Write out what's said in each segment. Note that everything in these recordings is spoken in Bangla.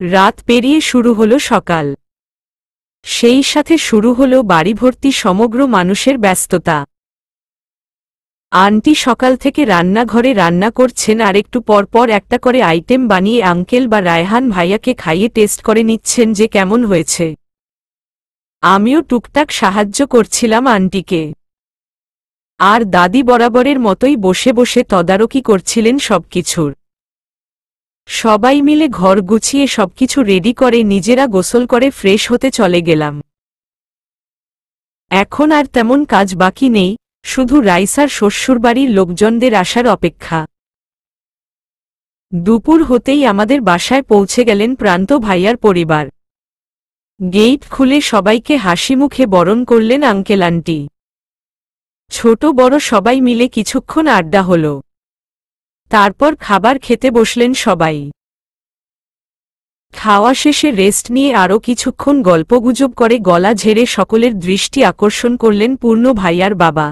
রাত পেরিয়ে শুরু হলো সকাল। সেই সাথে শুরু হলো বাড়ি ভর্তি সমগ্র মানুষের ব্যস্ততা। আন্টি সকাল থেকে রান্নাঘরে রান্না করছেন আর একটু পরপর একটা করে আইটেম বানিয়ে আঙ্কেল বা রায়হান ভাইয়াকে খাইয়ে টেস্ট করে নিচ্ছেন যে কেমন হয়েছে। আমিও টুকটাক সাহায্য করছিলাম আন্টিকে। আর দাদি বরাবরের মতোই বসে বসে তদারকি করছিলেন সবকিছুর। সবাই মিলে ঘর গুছিয়ে সবকিছু রেডি করে নিজেরা গোসল করে ফ্রেশ হতে চলে গেলাম। এখন আর তেমন কাজ বাকি নেই, শুধু রাইসার শ্বশুরবাড়ির লোকজনদের আসার অপেক্ষা। দুপুর হতেই আমাদের বাসায় পৌঁছে গেলেন প্রান্ত ভাইয়ার পরিবার। গেট খুলে সবাইকে হাসিমুখে বরণ করলেন আঙ্কেল আন্টি। ছোট বড় সবাই মিলে কিছুক্ষণ আড্ডা হল। তারপর খাবার খেতে বসলেন সবাই। খাওয়া শেষে রেস্ট নিয়ে আরও কিছুক্ষণ গল্পগুজব করে গলা ঝেড়ে সকলের দৃষ্টি আকর্ষণ করলেন পূর্ণ ভাইয়ার বাবা।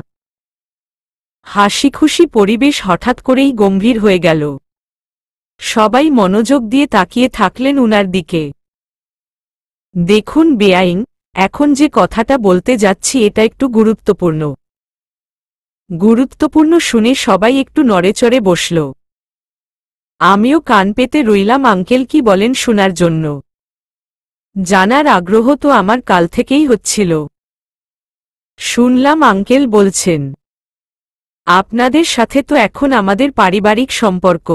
হাসিখুশি পরিবেশ হঠাৎ করেই গম্ভীর হয়ে গেল। সবাই মনোযোগ দিয়ে তাকিয়ে থাকলেন উনার দিকে। দেখুন বেআইন, এখন যে কথাটা বলতে যাচ্ছি এটা একটু গুরুত্বপূর্ণ। গুরুত্বপূর্ণ শুনে সবাই একটু নড়েচড়ে বসল। আমিও কান পেতে রইলাম আঙ্কেল কি বলেন শোনার জন্য। জানার আগ্রহ তো আমার কাল থেকেই হচ্ছিল। শুনলাম আঙ্কেল বলছেন, আপনাদের সাথে তো এখন আমাদের পারিবারিক সম্পর্ক।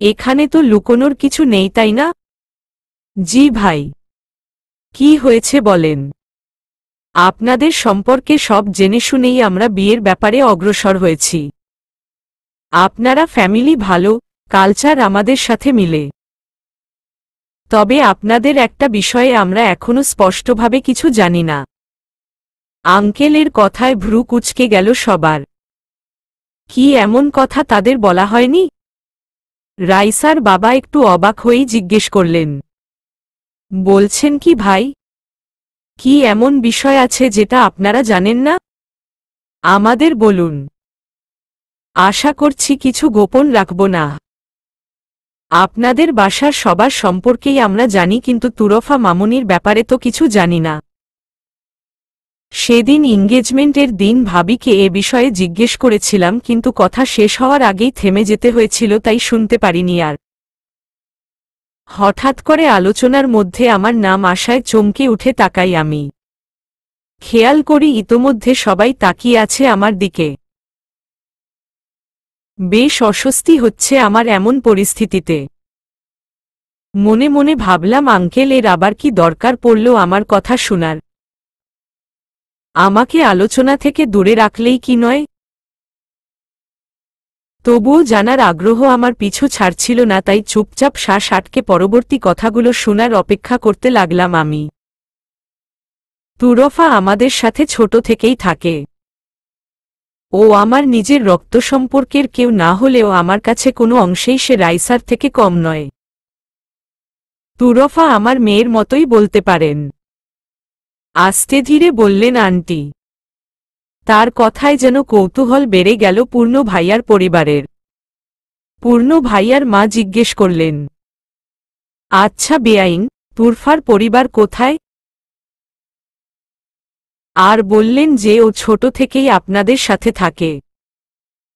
এখানে তো লুকোনোর কিছু নেই তাই না? জি ভাই। কি হয়েছে বলেন। আপনাদের সম্পর্কে সব জেনে শুনেই আমরা বিয়ের ব্যাপারে অগ্রসর হয়েছি। আপনারা ফ্যামিলি ভালো, কালচার আমাদের সাথে মিলে। তবে আপনাদের একটা বিষয়ে আমরা এখনো স্পষ্টভাবে কিছু জানি না। আঙ্কেলের কথায় ভ্রু কুঁচকে গেল সবার। কি এমন কথা তাদের বলা হয়নি? রাইসার বাবা একটু অবাক হয়েই জিজ্ঞেস করলেন, বলছেন কি ভাই? কি এমন বিষয় আছে যেটা আপনারা জানেন না? আমাদের বলুন। আশা করছি কিছু গোপন রাখব না। আপনাদের বাসার সবার সম্পর্কেই আমরা জানি, কিন্তু তুরফা মামুনির ব্যাপারে তো কিছু জানি না। সেদিন এনগেজমেন্টের দিন ভাবিকে এ বিষয়ে জিজ্ঞেস করেছিলাম, কিন্তু কথা শেষ হওয়ার আগেই থেমে যেতে হয়েছিল, তাই শুনতে পারিনি আর। হঠাৎ করে আলোচনার মধ্যে আমার নাম আসায় চমকে উঠে তাকাই আমি। খেয়াল করি ইতোমধ্যে সবাই তাকিয়ে আছে আমার দিকে। বেশ অস্বস্তি হচ্ছে আমার এমন পরিস্থিতিতে। মনে মনে ভাবলাম আঙ্কেল এর আবার কি দরকার পড়ল আমার কথা শোনার। আমাকে আলোচনা থেকে দূরে রাখলেই কি নয়? তবুও জানার আগ্রহ আমার পিছু ছাড়ছিল না, তাই চুপচাপ শ্বাস আটকে পরবর্তী কথাগুলো শোনার অপেক্ষা করতে লাগলাম আমি। তুরফা আমাদের সাথে ছোট থেকেই থাকে। ও আমার নিজের রক্ত সম্পর্কের কেউ না হলেও আমার কাছে কোনো অংশেই সে রাইসার থেকে কম নয়। তুরফা আমার মেয়ের মতোই বলতে পারেন। আস্তে ধীরে বললেন আন্টি। তার কথায় যেন কৌতূহল বেড়ে গেল পূর্ণ ভাইয়ার পরিবারের। পূর্ণ ভাইয়ার মা জিজ্ঞেস করলেন, আচ্ছা বেআইন, তুরফার পরিবার কোথায়? আর বললেন যে ও ছোট থেকেই আপনাদের সাথে থাকে।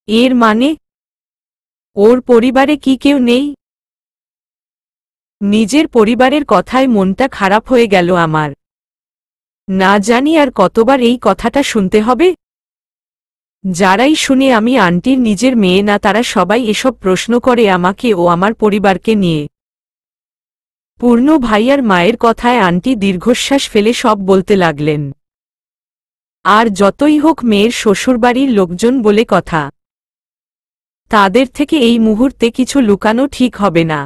এর মানে ওর পরিবারে কি কেউ নেই? নিজের পরিবারের কথায় মনটা খারাপ হয়ে গেল আমার। না জানি আর কতবার এই কথাটা শুনতে হবে। যারাই শুনে আমি আন্টির নিজের মেয়ে না, তারা সবাই এসব প্রশ্ন করে আমাকে ও আমার পরিবারকে নিয়ে। পূর্ণ ভাইয়ার মায়ের কথায় আন্টি দীর্ঘশ্বাস ফেলে সব বলতে লাগলেন। আর যতই হোক মেয়ের শ্বশুরবাড়ির লোকজন বলে কথা, তাদের থেকে এই মুহূর্তে কিছু লুকানো ঠিক হবে না।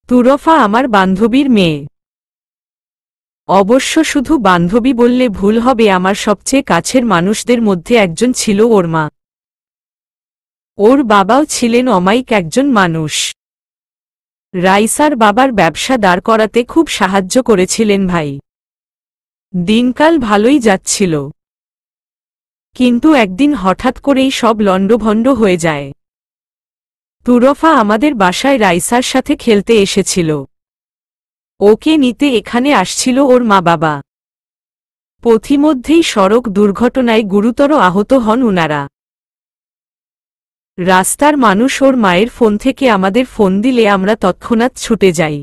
তুরফা আমার বান্ধবীর মেয়ে। অবশ্য শুধু বান্ধবী বললে ভুল হবে, আমার সবচেয়ে কাছের মানুষদের মধ্যে একজন ছিল ওর মা। ওর বাবাও ছিলেন অমায়িক একজন মানুষ। রাইসার বাবার ব্যবসা দাঁড় করাতে খুব সাহায্য করেছিলেন ভাই। দিনকাল ভালোই যাচ্ছিল, কিন্তু একদিন হঠাৎ করেই সব লণ্ডভণ্ড হয়ে যায়। তুরফা আমাদের বাসায় রাইসার সাথে খেলতে এসেছিল। ওকে নিতে এখানে আসছিল ওর মা বাবা। পথিমধ্যেই সড়ক দুর্ঘটনায় গুরুতর আহত হন উনারা। রাস্তার মানুষ ওর মায়ের ফোন থেকে আমাদের ফোন দিলে আমরা তৎক্ষণাৎ ছুটে যাই।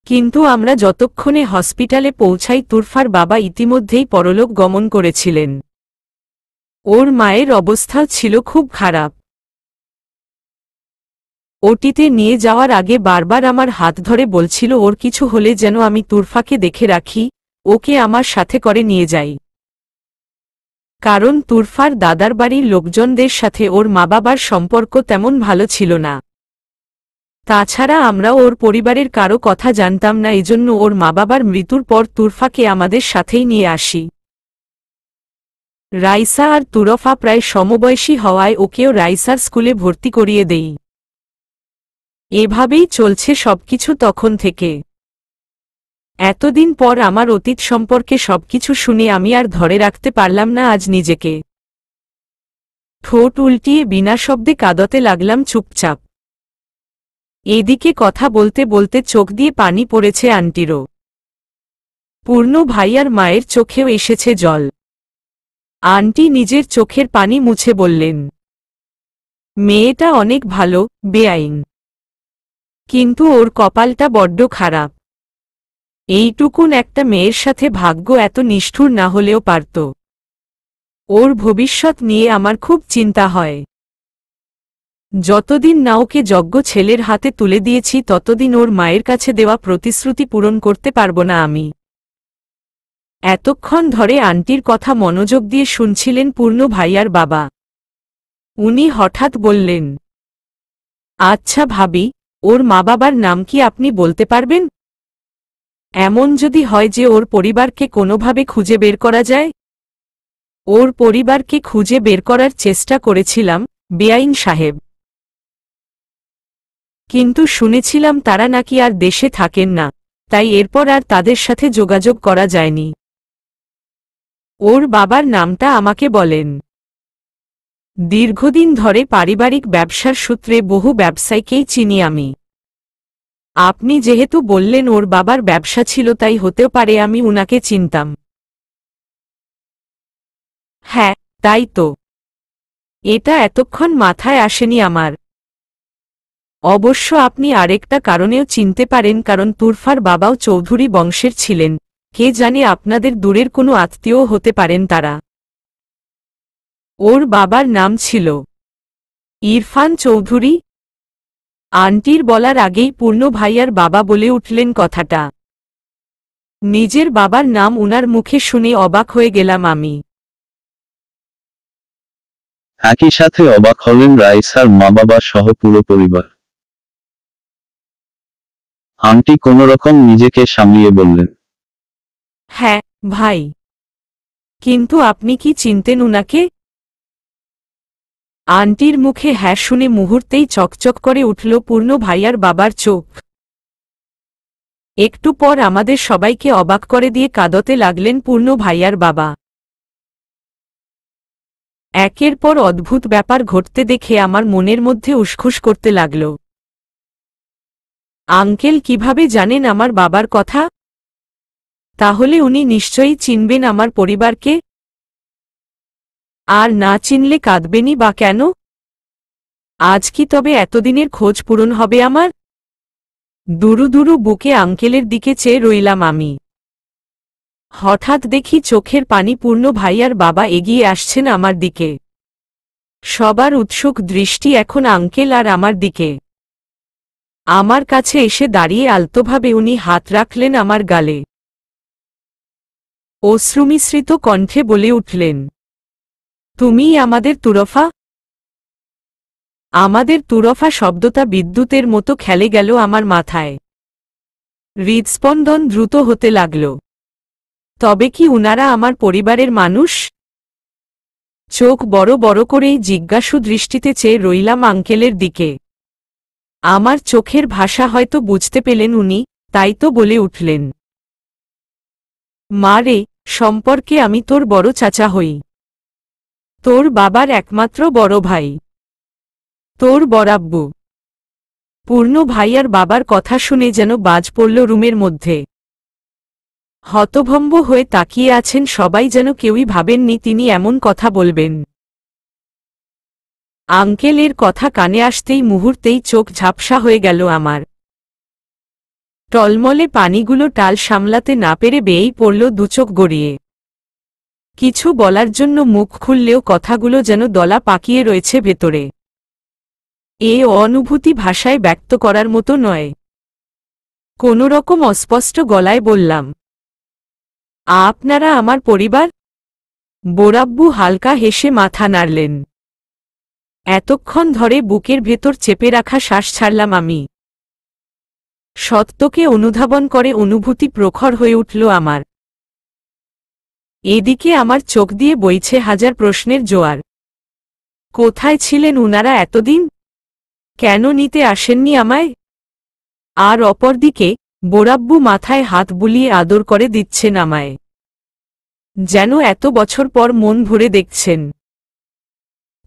কিন্তু আমরা যতক্ষণে হসপিটালে পৌঁছাই তুরফার বাবা ইতিমধ্যেই পরলোক গমন করেছিলেন। ওর মায়ের অবস্থাও ছিল খুব খারাপ। ওটিতে নিয়ে যাওয়ার আগে বারবার আমার হাত ধরে বলছিল ওর কিছু হলে যেন আমি তুরফাকে দেখে রাখি, ওকে আমার সাথে করে নিয়ে যাই। কারণ তুরফার দাদার বাড়ির লোকজনদের সাথে ওর মা বাবার সম্পর্ক তেমন ভালো ছিল না। তাছাড়া আমরা ওর পরিবারের কারো কথা জানতাম না, এজন্য ওর মা বাবার মৃত্যুর পর তুরফাকে আমাদের সাথেই নিয়ে আসি। রাইসা আর তুরফা প্রায় সমবয়সী হওয়ায় ওকেও রাইসার স্কুলে ভর্তি করিয়ে দেই। এভাবেই চলছে সবকিছু তখন থেকে। এতদিন পর আমার অতীত সম্পর্কে সবকিছু শুনে আমি আর ধরে রাখতে পারলাম না আজ নিজেকে। ঠোঁট উল্টিয়ে বিনা শব্দে কাঁদতে লাগলাম চুপচাপ। এদিকে কথা বলতে বলতে চোখ দিয়ে পানি পড়েছে আন্টিরও। পূর্ণ ভাইয়ার মায়ের চোখেও এসেছে জল। আন্টি নিজের চোখের পানি মুছে বললেন, মেয়েটা অনেক ভালো, বেআইন। কিন্তু ওর কপালটা বড্ড খারাপ। এইটুকুন একটা মেয়ের সাথে ভাগ্য এত নিষ্ঠুর না হলেও পারত। ওর ভবিষ্যৎ নিয়ে আমার খুব চিন্তা হয়। যতদিন না ওকে যোগ্য ছেলের হাতে তুলে দিয়েছি ততদিন ওর মায়ের কাছে দেওয়া প্রতিশ্রুতি পূরণ করতে পারব না আমি। এতক্ষণ ধরে আন্টির কথা মনোযোগ দিয়ে শুনছিলেন পূর্ণ ভাইয়ার বাবা। উনি হঠাৎ বললেন, আচ্ছা ভাবি, ওর মা বাবার নাম কি আপনি বলতে পারবেন? এমন যদি হয় যে ওর পরিবারকে কোনোভাবে খুঁজে বের করা যায়। ওর পরিবারকে খুঁজে বের করার চেষ্টা করেছিলাম, বেআইন সাহেব। কিন্তু শুনেছিলাম তারা নাকি আর দেশে থাকেন না, তাই এরপর আর তাদের সাথে যোগাযোগ করা যায়নি। ওর বাবার নামটা আমাকে বলেন। দীর্ঘদিন ধরে পারিবারিক ব্যবসার সূত্রে বহু ব্যবসায়ীকেই চিনি আমি। আপনি যেহেতু বললেন ওর বাবার ব্যবসা ছিল, তাই হতেও পারে আমি উনাকে চিনতাম। হ্যাঁ, তাই তো। এটা এতক্ষণ মাথায় আসেনি আমার। অবশ্য আপনি আরেকটা কারণেও চিনতে পারেন, কারণ তুরফার বাবাও চৌধুরী বংশের ছিলেন। কে জানে আপনাদের দূরের কোনো আত্মীয় হতে পারেন তারা। ওর বাবার নাম ছিল ইরফান চৌধুরী। আন্টির বলার আগেই পূর্ণ ভাইয়ার বাবা বলে উঠলেন কথাটা। নিজের বাবার নাম উনার মুখে শুনে অবাক হয়ে গেলাম আমি। একই সাথে অবাক হলেন রাইসার মা বাবা সহ পুরো পরিবার। আন্টি কোনোরকম নিজেকে সামলিয়ে বললেন, হ্যাঁ ভাই, কিন্তু আপনি কি চিনতেন উনাকে? আন্টির মুখে হ্যাঁ শুনে মুহূর্তেই চকচক করে উঠল পূর্ণ ভাইয়ার বাবার চোখ। একটু পর আমাদের সবাইকে অবাক করে দিয়ে কাঁদতে লাগলেন পূর্ণ ভাইয়ার বাবা। একের পর অদ্ভুত ব্যাপার ঘটতে দেখে আমার মনের মধ্যে উসখুস করতে লাগল। আঙ্কেল কিভাবে জানেন আমার বাবার কথা? তাহলে উনি নিশ্চয়ই চিনবেন আমার পরিবারকে। আর না চিনলে কাঁদবেনই বা কেন? আজ কি তবে এতদিনের খোঁজ পূরণ হবে আমার? দুরু দুরু বুকে আঙ্কেলের দিকে চেয়ে রইলাম আমি। হঠাৎ দেখি চোখের পানি পূর্ণ ভাইয়ার বাবা এগিয়ে আসছেন আমার দিকে। সবার উৎসুক দৃষ্টি এখন আঙ্কেল আর আমার দিকে। আমার কাছে এসে দাঁড়িয়ে আলতোভাবে উনি হাত রাখলেন আমার গালে। অশ্রুমিশ্রিত কণ্ঠে বলে উঠলেন, তুমিই আমাদের তুরফা? আমাদের তুরফা শব্দটা বিদ্যুতের মতো খেলে গেল আমার মাথায়। হৃদস্পন্দন দ্রুত হতে লাগল। তবে কি উনারা আমার পরিবারের মানুষ? চোখ বড় বড় করেই জিজ্ঞাসু দৃষ্টিতে চেয়ে রইলাম আঙ্কেলের দিকে। আমার চোখের ভাষা হয়তো বুঝতে পেলেন উনি, তাই তো বলে উঠলেন, মা রে, সম্পর্কে আমি তোর বড় চাচা হই। তোর বাবার একমাত্র বড় ভাই। তোর বরাব্বু। পূর্ণ ভাইয়ার বাবার কথা শুনে যেন বাজ পড়ল রুমের মধ্যে। হতভম্ব হয়ে তাকিয়ে আছেন সবাই, যেন কেউই ভাবেননি তিনি এমন কথা বলবেন। আঙ্কেলের কথা কানে আসতেই মুহূর্তেই চোখ ঝাপসা হয়ে গেল আমার। টলমলে পানিগুলো টাল সামলাতে না পেরে বেয়েই পড়ল দুচোখ গড়িয়ে। কিছু বলার জন্য মুখ খুললেও কথাগুলো যেন দলা পাকিয়ে রয়েছে ভেতরে। এ অনুভূতি ভাষায় ব্যক্ত করার মতো নয়। কোনোরকম অস্পষ্ট গলায় বললাম, আপনারা আমার পরিবার? বোরাব্বু হালকা হেসে মাথা নাড়লেন। এতক্ষণ ধরে বুকের ভেতর চেপে রাখা শ্বাস ছাড়লাম আমি। সত্যকে অনুধাবন করে অনুভূতি প্রখর হয়ে উঠল আমার। এদিকে আমার চোখ দিয়ে বইছে হাজার প্রশ্নের জোয়ার। কোথায় ছিলেন উনারা এতদিন? কেন নিতে আসেননি আমায়? আর অপরদিকে বোরাব্বু মাথায় হাত বুলিয়ে আদর করে দিচ্ছেন আমায়, যেন এত বছর পর মন ভরে দেখছেন।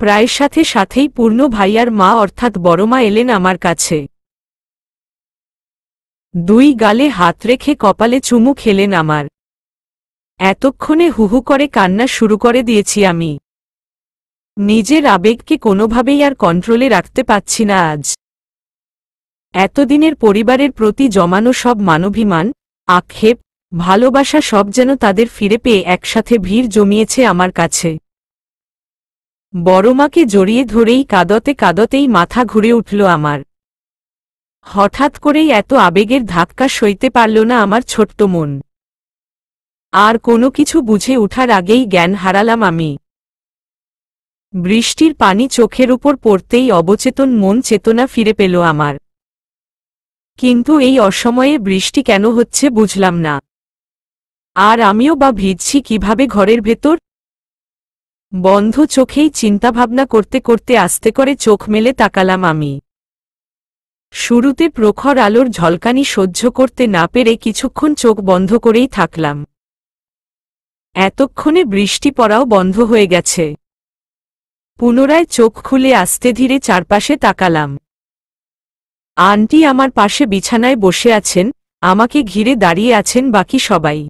প্রায় সাথে সাথেই পূর্ণ ভাইয়ার মা অর্থাৎ বড়মা এলেন আমার কাছে। দুই গালে হাত রেখে কপালে চুমু খেলেন আমার। এতক্ষণে হুহু করে কান্না শুরু করে দিয়েছি আমি। নিজের আবেগকে কোনোভাবেই আর কন্ট্রোলে রাখতে পারছি না আজ। এতদিনের পরিবারের প্রতি জমানো সব মানবিমান, আক্ষেপ, ভালোবাসা সব যেন তাদের ফিরে পেয়ে একসাথে ভিড় জমিয়েছে আমার কাছে। বড়মাকে জড়িয়ে ধরেই কাঁদতে কাঁদতেই মাথা ঘুরে উঠল আমার। হঠাৎ করেই এত আবেগের ধাক্কা সইতে পারল না আমার ছোট্ট মন। আর কোনো কিছু বুঝে ওঠার আগেই জ্ঞান হারালাম আমি। বৃষ্টির পানি চোখের উপর পড়তেই অবচেতন মন চেতনা ফিরে পেল আমার। কিন্তু এই অসময়ে বৃষ্টি কেন হচ্ছে বুঝলাম না। আর আমিও বা ভিজছি কিভাবে ঘরের ভেতর? বন্ধ চোখেই চিন্তাভাবনা করতে করতে আস্তে করে চোখ মেলে তাকালাম আমি। শুরুতে প্রখর আলোর ঝলকানি সহ্য করতে না পেরে কিছুক্ষণ চোখ বন্ধ করেই থাকলাম। এতক্ষণে বৃষ্টি পড়াও বন্ধ হয়ে গেছে। পুনরায় চোখ খুলে আস্তে ধীরে চারপাশে তাকালাম। আন্টি আমার পাশে বিছানায় বসে আছেন, আমাকে ঘিরে দাঁড়িয়ে আছেন বাকি সবাই।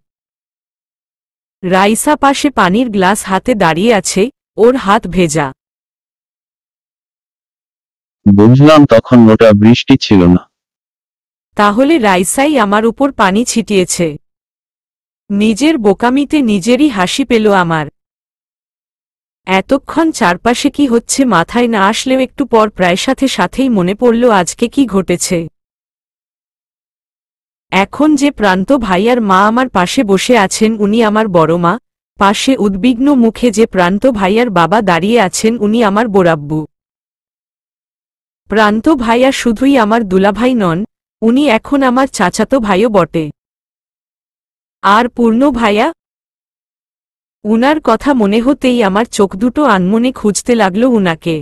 রাইসা পাশে পানির গ্লাস হাতে দাঁড়িয়ে আছে, ওর হাত ভেজা। বুঝলাম তখন ওটা বৃষ্টি ছিল না। তাহলে রাইসাই আমার উপর পানি ছিটিয়েছে। নিজের বোকামিতে নিজেরই হাসি পেল আমার। এতক্ষণ চারপাশে কি হচ্ছে মাথায় না আসলেও একটু পর প্রায় সাথে সাথেই মনে পড়ল আজকে কি ঘটেছে। এখন যে প্রান্ত ভাইয়ার মা আমার পাশে বসে আছেন উনি আমার বড়মা, পাশে উদ্বিগ্ন মুখে যে প্রান্ত ভাইয়ার বাবা দাঁড়িয়ে আছেন উনি আমার বোরাব্বু। প্রান্ত ভাইয়া শুধুই আমার দুলাভাই নন, উনি এখন আমার চাচাতো ভাইও বটে। আর পূর্ণ ভাইয়া, উনার কথা মনে হতেই আমার চোখ দুটো আনমনে খুঁজতে লাগল উনাকে।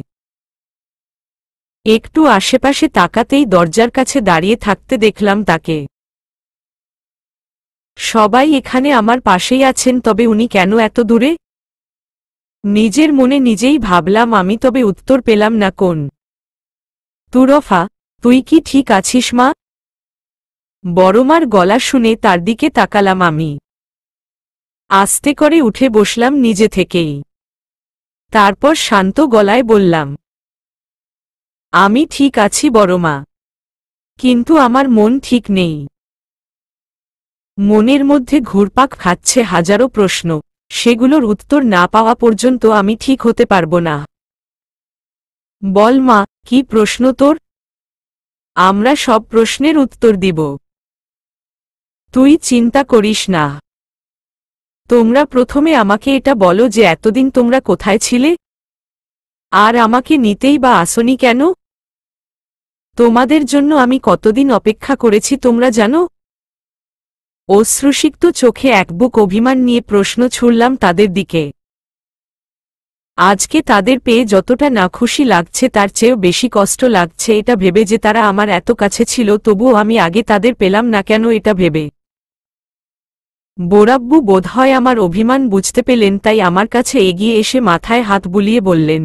একটু আশেপাশে তাকাতেই দরজার কাছে দাঁড়িয়ে থাকতে দেখলাম তাকে। সবাই এখানে আমার পাশেই আছেন, তবে উনি কেন এত দূরে? নিজের মনে নিজেই ভাবলাম আমি, তবে উত্তর পেলাম না কোন। তুরফা, তুই কি ঠিক আছিস মা? বড়মার গলা শুনে তার দিকে তাকালাম আমি। আস্তে করে উঠে বসলাম নিজে থেকেই। তারপর শান্ত গলায় বললাম, আমি ঠিক আছি বড়মা, কিন্তু আমার মন ঠিক নেই। মনের মধ্যে ঘুরপাক খাচ্ছে হাজারো প্রশ্ন, সেগুলোর উত্তর না পাওয়া পর্যন্ত আমি ঠিক হতে পারব না। বল মা, কি প্রশ্ন তোর? আমরা সব প্রশ্নের উত্তর দিব। তুই চিন্তা করিস না। তোমরা প্রথমে আমাকে এটা বলো যে এতদিন তোমরা কোথায় ছিলে? আর আমাকে নিতেই বা আসনি কেন? তোমাদের জন্য আমি কতদিন অপেক্ষা করেছি তোমরা জানো? অশ্রুসিক্ত চোখে এক বুক অভিমান নিয়ে প্রশ্ন ছুড়লাম তাদের দিকে। আজকে তাদের পেয়ে যতটা না খুশি লাগছে তার চেয়েও বেশি কষ্ট লাগছে এটা ভেবে যে তারা আমার এত কাছে ছিল তবুও আমি আগে তাদের পেলাম না কেন এটা ভেবে। বোরাব্বু বোধহয় আমার অভিমান বুঝতে পেলেন, তাই আমার কাছে এগিয়ে এসে মাথায় হাত বুলিয়ে বললেন,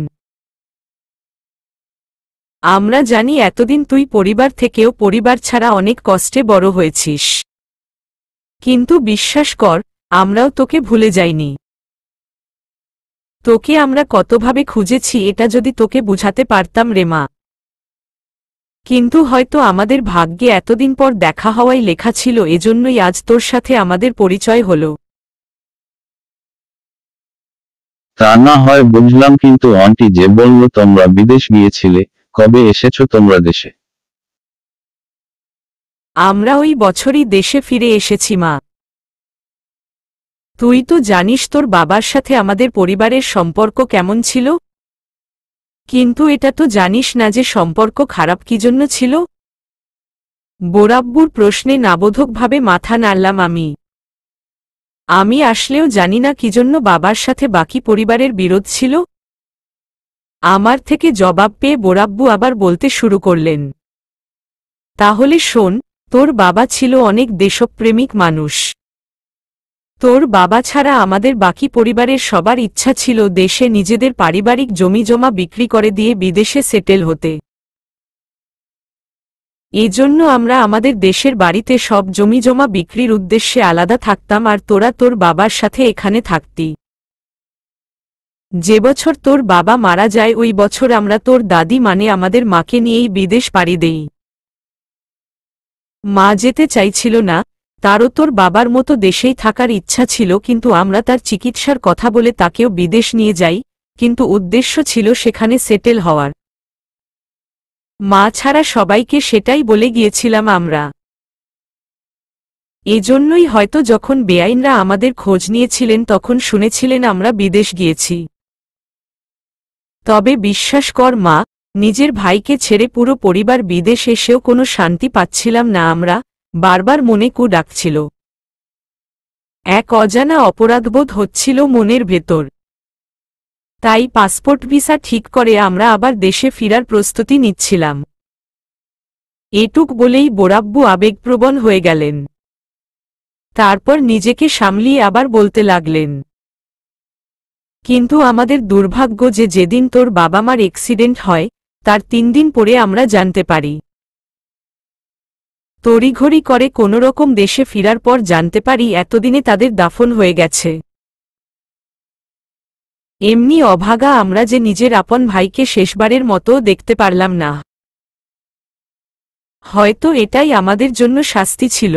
আমরা জানি এতদিন তুই পরিবার থেকেও পরিবার ছাড়া অনেক কষ্টে বড় হয়েছিস, কিন্তু বিশ্বাস কর, আমরাও তোকে ভুলে যাইনি। তোকে আমরা কতভাবে খুঁজেছি এটা যদি তোকে বুঝাতে পারতাম রে মা। কিন্তু হয়তো আমাদের ভাগ্যে এতদিন পর দেখা হওয়াই লেখা ছিল, এজন্যই আজ তোর সাথে আমাদের পরিচয় হলো। তা না হয় বুঝলাম, কিন্তু আন্টি যে বলল তোমরা বিদেশ গিয়েছিলে, কবে এসেছো তোমরা দেশে? আমরা ওই বছরই দেশে ফিরে এসেছি মা। তুই তো জানিস তোর বাবার সাথে আমাদের পরিবারের সম্পর্ক কেমন ছিল, কিন্তু এটা তো জানিস না যে সম্পর্ক খারাপ কি জন্য ছিল। বোরাব্বুর প্রশ্নে নাবোধকভাবে মাথা নাড়লাম আমি আসলেও জানি না কি জন্য বাবার সাথে বাকি পরিবারের বিরোধ ছিল। আমার থেকে জবাব পেয়ে বোরাব্বু আবার বলতে শুরু করলেন, তাহলে শোন, তোর বাবা ছিল অনেক দেশপ্রেমিক মানুষ। তোর বাবা ছাড়া আমাদের বাকি পরিবারের সবার ইচ্ছা ছিল দেশে নিজেদের পারিবারিক জমিজমা বিক্রি করে দিয়ে বিদেশে সেটেল হতে। এজন্য আমরা আমাদের দেশের বাড়িতে সব জমিজমা বিক্রির উদ্দেশ্যে আলাদা থাকতাম, আর তোরা তোর বাবার সাথে এখানে থাকতি। যে বছর তোর বাবা মারা যায় ওই বছর আমরা তোর দাদি মানে আমাদের মাকে নিয়েই বিদেশ পাড়ি দেই। মা যেতে চাইছিল না, তারও তোর বাবার মতো দেশেই থাকার ইচ্ছা ছিল, কিন্তু আমরা তার চিকিৎসার কথা বলে তাকেও বিদেশ নিয়ে যাই, কিন্তু উদ্দেশ্য ছিল সেখানে সেটেল হওয়ার। মা ছাড়া সবাইকে সেটাই বলে গিয়েছিলাম আমরা। এজন্যই হয়তো যখন বেআইনরা আমাদের খোঁজ নিয়েছিলেন তখন শুনেছিলেন আমরা বিদেশ গিয়েছি। তবে বিশ্বাস কর মা, নিজের ভাইকে ছেড়ে পুরো পরিবার বিদেশ এসেও কোনো শান্তি পাচ্ছিলাম না আমরা, বারবার মনে কু ডাকছিল। এক অজানা অপরাধবোধ হচ্ছিল মনের ভেতর। তাই পাসপোর্ট ভিসা ঠিক করে আমরা আবার দেশে ফেরার প্রস্তুতি নিচ্ছিলাম। এটুক বলেই বোরাব্বু আবেগপ্রবণ হয়ে গেলেন। তারপর নিজেকে সামলিয়ে আবার বলতে লাগলেন, কিন্তু আমাদের দুর্ভাগ্য যে যেদিন তোর বাবা মার অ্যাক্সিডেন্ট হয় তার 3 দিন পরে আমরা জানতে পারি। তড়িঘড়ি করে কোনোরকম দেশে ফিরার পর জানতে পারি এতদিনে তাদের দাফন হয়ে গেছে। এমনি অভাগা আমরা যে নিজের আপন ভাইকে শেষবারের মতো দেখতে পারলাম না। হয়তো এটাই আমাদের জন্য শাস্তি ছিল।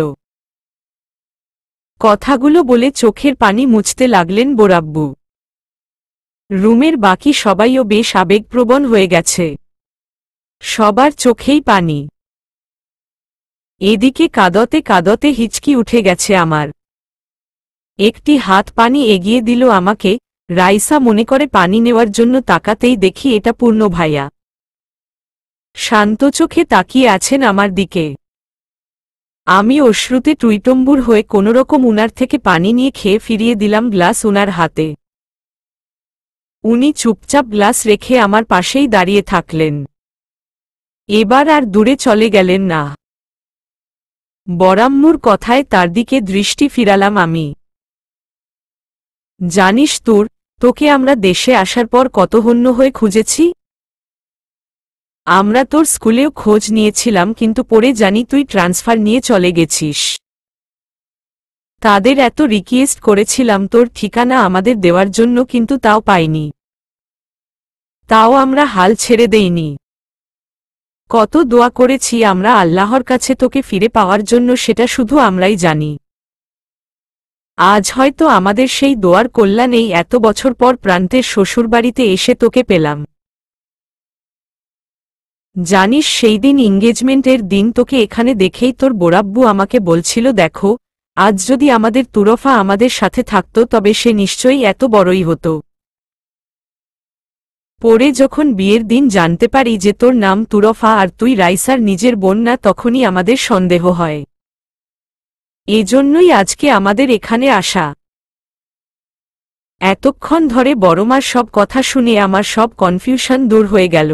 কথাগুলো বলে চোখের পানি মুছতে লাগলেন বোরাব্বু। রুমের বাকি সবাইও বেশ আবেগপ্রবণ হয়ে গেছে। সবার চোখেই পানি। এদিকে কাঁদতে কাঁদতে হিচকি উঠে গেছে আমার। একটি হাত পানি এগিয়ে দিল আমাকে, রাইসা মনে করে পানি নেওয়ার জন্য তাকাতেই দেখি এটা পূর্ণ ভাইয়া। শান্ত চোখে তাকিয়ে আছেন আমার দিকে। আমি অশ্রুতে টুইটম্বুর হয়ে কোনোরকম উনার থেকে পানি নিয়ে খেয়ে ফিরিয়ে দিলাম গ্লাস উনার হাতে। উনি চুপচাপ গ্লাস রেখে আমার পাশেই দাঁড়িয়ে থাকলেন। এবার আর দূরে চলে গেলেন না। বরাম্মুর কথায় তার দিকে দৃষ্টি ফিরালাম আমি। জানিস তোকে আমরা দেশে আসার পর কত হন্য হয়ে খুঁজেছি। আমরা তোর স্কুলেও খোঁজ নিয়েছিলাম, কিন্তু পরে জানি তুই ট্রান্সফার নিয়ে চলে গেছিস। তাদের এত রিকোয়েস্ট করেছিলাম তোর ঠিকানা আমাদের দেওয়ার জন্য, কিন্তু তাও পাইনি। তাও আমরা হাল ছেড়ে দেইনি। কত দোয়া করেছি আমরা আল্লাহর কাছে তোকে ফিরে পাওয়ার জন্য, সেটা শুধু আমরাই জানি। আজ হয়তো আমাদের সেই দোয়ার কল্যাণেই এত বছর পর প্রান্তের শ্বশুরবাড়িতে এসে তোকে পেলাম। জানিস সেই দিন এঙ্গেজমেন্টের দিন তোকে এখানে দেখেই তোর বোরাব্বু আমাকে বলছিল, দেখো আজ যদি আমাদের তুরফা আমাদের সাথে থাকত তবে সে নিশ্চয়ই এত বড়ই হতো। পরে যখন বিয়ের দিন জানতে পারি যে তোর নাম তুরফা আর তুই রাইসার নিজের বোন না, তখনই আমাদের সন্দেহ হয়। এজন্যই আজকে আমাদের এখানে আসা। এতক্ষণ ধরে বড়মার সব কথা শুনে আমার সব কনফিউশন দূর হয়ে গেল।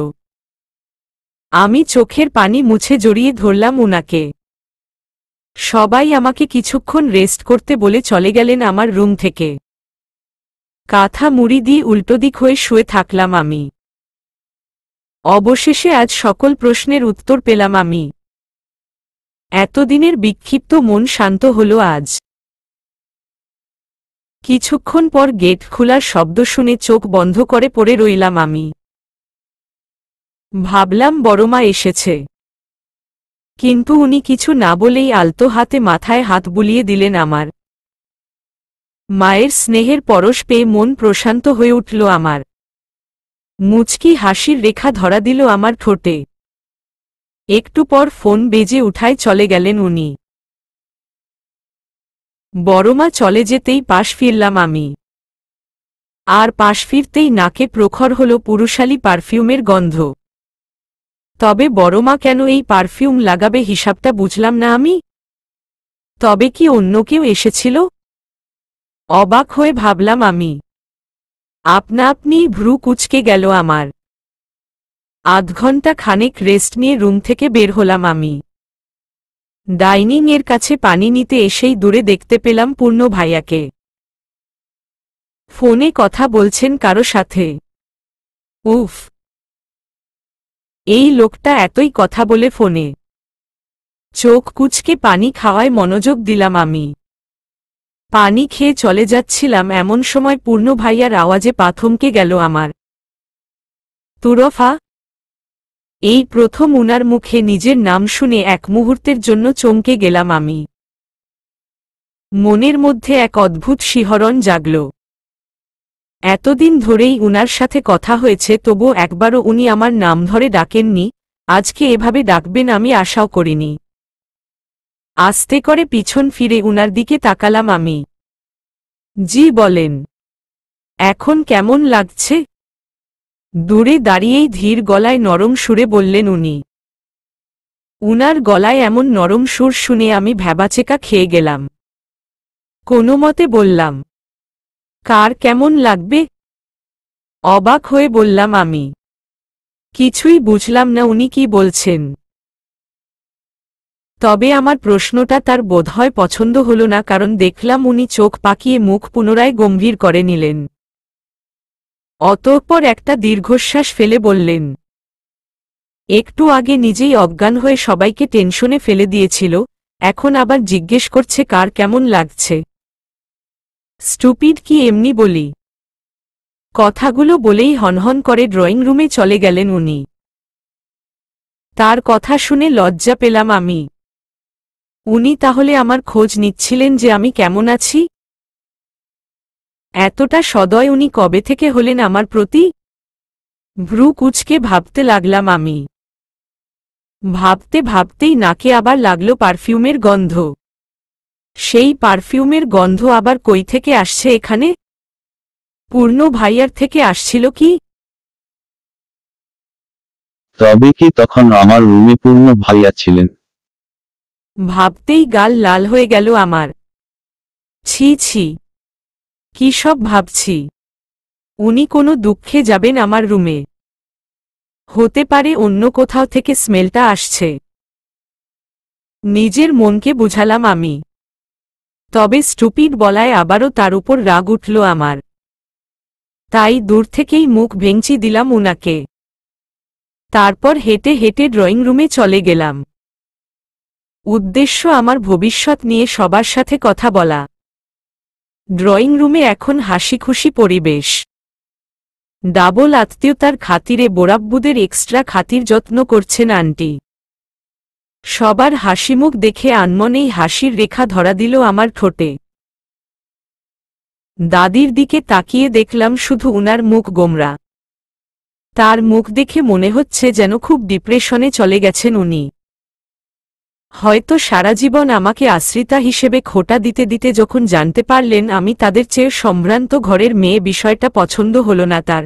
আমি চোখের পানি মুছে জড়িয়ে ধরলাম উনাকে। সবাই আমাকে কিছুক্ষণ রেস্ট করতে বলে চলে গেলেন আমার রুম থেকে। কাঁথা মুড়ি দিয়ে উল্টো দিক হয়ে শুয়ে থাকলাম আমি। অবশেষে আজ সকল প্রশ্নের উত্তর পেলাম আমি। এতদিনের বিক্ষিপ্ত মন শান্ত হল আজ। কিছুক্ষণ পর গেট খোলার শব্দ শুনে চোখ বন্ধ করে পড়ে রইলাম আমি। ভাবলাম বড়মা এসেছে, কিন্তু উনি কিছু না বলেই আলতো হাতে মাথায় হাত বুলিয়ে দিলেন আমার। মায়ের স্নেহের পরশ পেয়ে মন প্রশান্ত হয়ে উঠল আমার। মুচকি হাসির রেখা ধরা দিল আমার ঠোঁটে। একটু পর ফোন বেজে উঠায় চলে গেলেন উনি। বড়মা চলে যেতেই পাশ ফিরলাম আমি। আর পাশ ফিরতেই নাকে প্রখর হল পুরুষালী পারফিউমের গন্ধ। তবে বড়মা কেন এই পারফিউম লাগাবে হিসাবটা বুঝলাম না আমি। তবে কি অন্য কেউ এসেছিল? অবাক হয়ে ভাবলাম আমি। আপনা আপনি ভ্রু কুঁচকে গেল আমার। আধ ঘন্টা খানেক রেস্ট নিয়ে রুম থেকে বের হলাম আমি। ডাইনিং এর কাছে পানি নিতে এসেই দূরে দেখতে পেলাম পূর্ণ ভাইয়াকে। ফোনে কথা বলছেন কারো সাথে। উফ, এই লোকটা এতই কথা বলে ফোনে। চোখ কুঁচকে পানি খাওয়ায় মনোযোগ দিলাম আমি। পানি খেয়ে চলে যাচ্ছিলাম এমন সময় পূর্ণ ভাইয়ার আওয়াজে পা থমকে গেল আমার। তুরফা! এই প্রথম উনার মুখে নিজের নাম শুনে এক মুহূর্তের জন্য চমকে গেলাম আমি। মনের মধ্যে এক অদ্ভুত শিহরণ জাগল। এতদিন ধরেই উনার সাথে কথা হয়েছে, তবু একবারও উনি আমার নাম ধরে ডাকেননি। আজকে এভাবে ডাকবেন আমি আশাও করিনি। আস্তে করে পিছন ফিরে উনার দিকে তাকালাম আমি। জি বলেন, এখন কেমন লাগছে? দূরে দাঁড়িয়েই ধীর গলায় নরম সুরে বললেন উনি। উনার গলায় এমন নরম সুর শুনে আমি ভ্যাবাচেকা খেয়ে গেলাম। কোনো মতে বললাম, কার কেমন লাগবে? অবাক হয়ে বললাম আমি। কিছুই বুঝলাম না উনি কি বলছেন। তবে আমার প্রশ্নটা তার বোধহয় পছন্দ হল না, কারণ দেখলাম উনি চোখ পাকিয়ে মুখ পুনরায় গম্ভীর করে নিলেন। অতঃপর একটা দীর্ঘশ্বাস ফেলে বললেন, একটু আগে নিজেই অজ্ঞান হয়ে সবাইকে টেনশনে ফেলে দিয়েছিল, এখন আবার জিজ্ঞেস করছে কার কেমন লাগছে। স্টুপিড কি এমনি বলি? কথাগুলো বলেই হনহন করে ড্রয়িং রুমে চলে গেলেন উনি। তার কথা শুনে লজ্জা পেলাম আমি। উনি তাহলে আমার খোঁজ নিচ্ছিলেন যে আমি কেমন আছি? এতটা সদয় উনি কবে থেকে হলেন আমার প্রতি? ভ্রু কুঁচকে ভাবতে লাগলাম আমি। ভাবতে ভাবতেই নাকে আবার লাগলো পারফিউমের গন্ধ। সেই পারফিউমের গন্ধ আবার কই থেকে আসছে এখানে? পূর্ণ ভাইয়ার থেকে আসছিল কি? তবে কি তখন আমার রুমে পূর্ণ ভাইয়া ছিলেন? ভাবতেই গাল লাল হয়ে গেল আমার। ছি ছি, কি সব ভাবছি। উনি কোনো দুঃখে যাবেন আমার রুমে? হতে পারে অন্য কোথাও থেকে স্মেলটা আসছে। নিজের মনকে বুঝালাম আমি। তবে স্টুপিড বলায় আবারও তার উপর রাগ উঠল আমার। তাই দূর থেকেই মুখ ভেঙচি দিলাম উনাকে। তারপর হেঁটে হেঁটে ড্রয়িং রুমে চলে গেলাম। উদ্দেশ্য আমার ভবিষ্যৎ নিয়ে সবার সাথে কথা বলা। ড্রয়িং রুমে এখন হাসিখুশি পরিবেশ। ডাবল আত্মীয়তার খাতিরে বোরাব্বুদের এক্সট্রা খাতির যত্ন করছেন আন্টি। সবার হাসিমুখ দেখে আনমনেই হাসির রেখা ধরা দিল আমার ঠোঁটে। দাদির দিকে তাকিয়ে দেখলাম শুধু উনার মুখ গোমরা। তার মুখ দেখে মনে হচ্ছে যেন খুব ডিপ্রেশনে চলে গেছেন উনি। হয়তো সারা জীবন আমাকে আশ্রিতা হিসেবে খোঁটা দিতে দিতে যখন জানতে পারলেন আমি তাদের চেয়ে সম্ভ্রান্ত ঘরের মেয়ে, বিষয়টা পছন্দ হল না তার।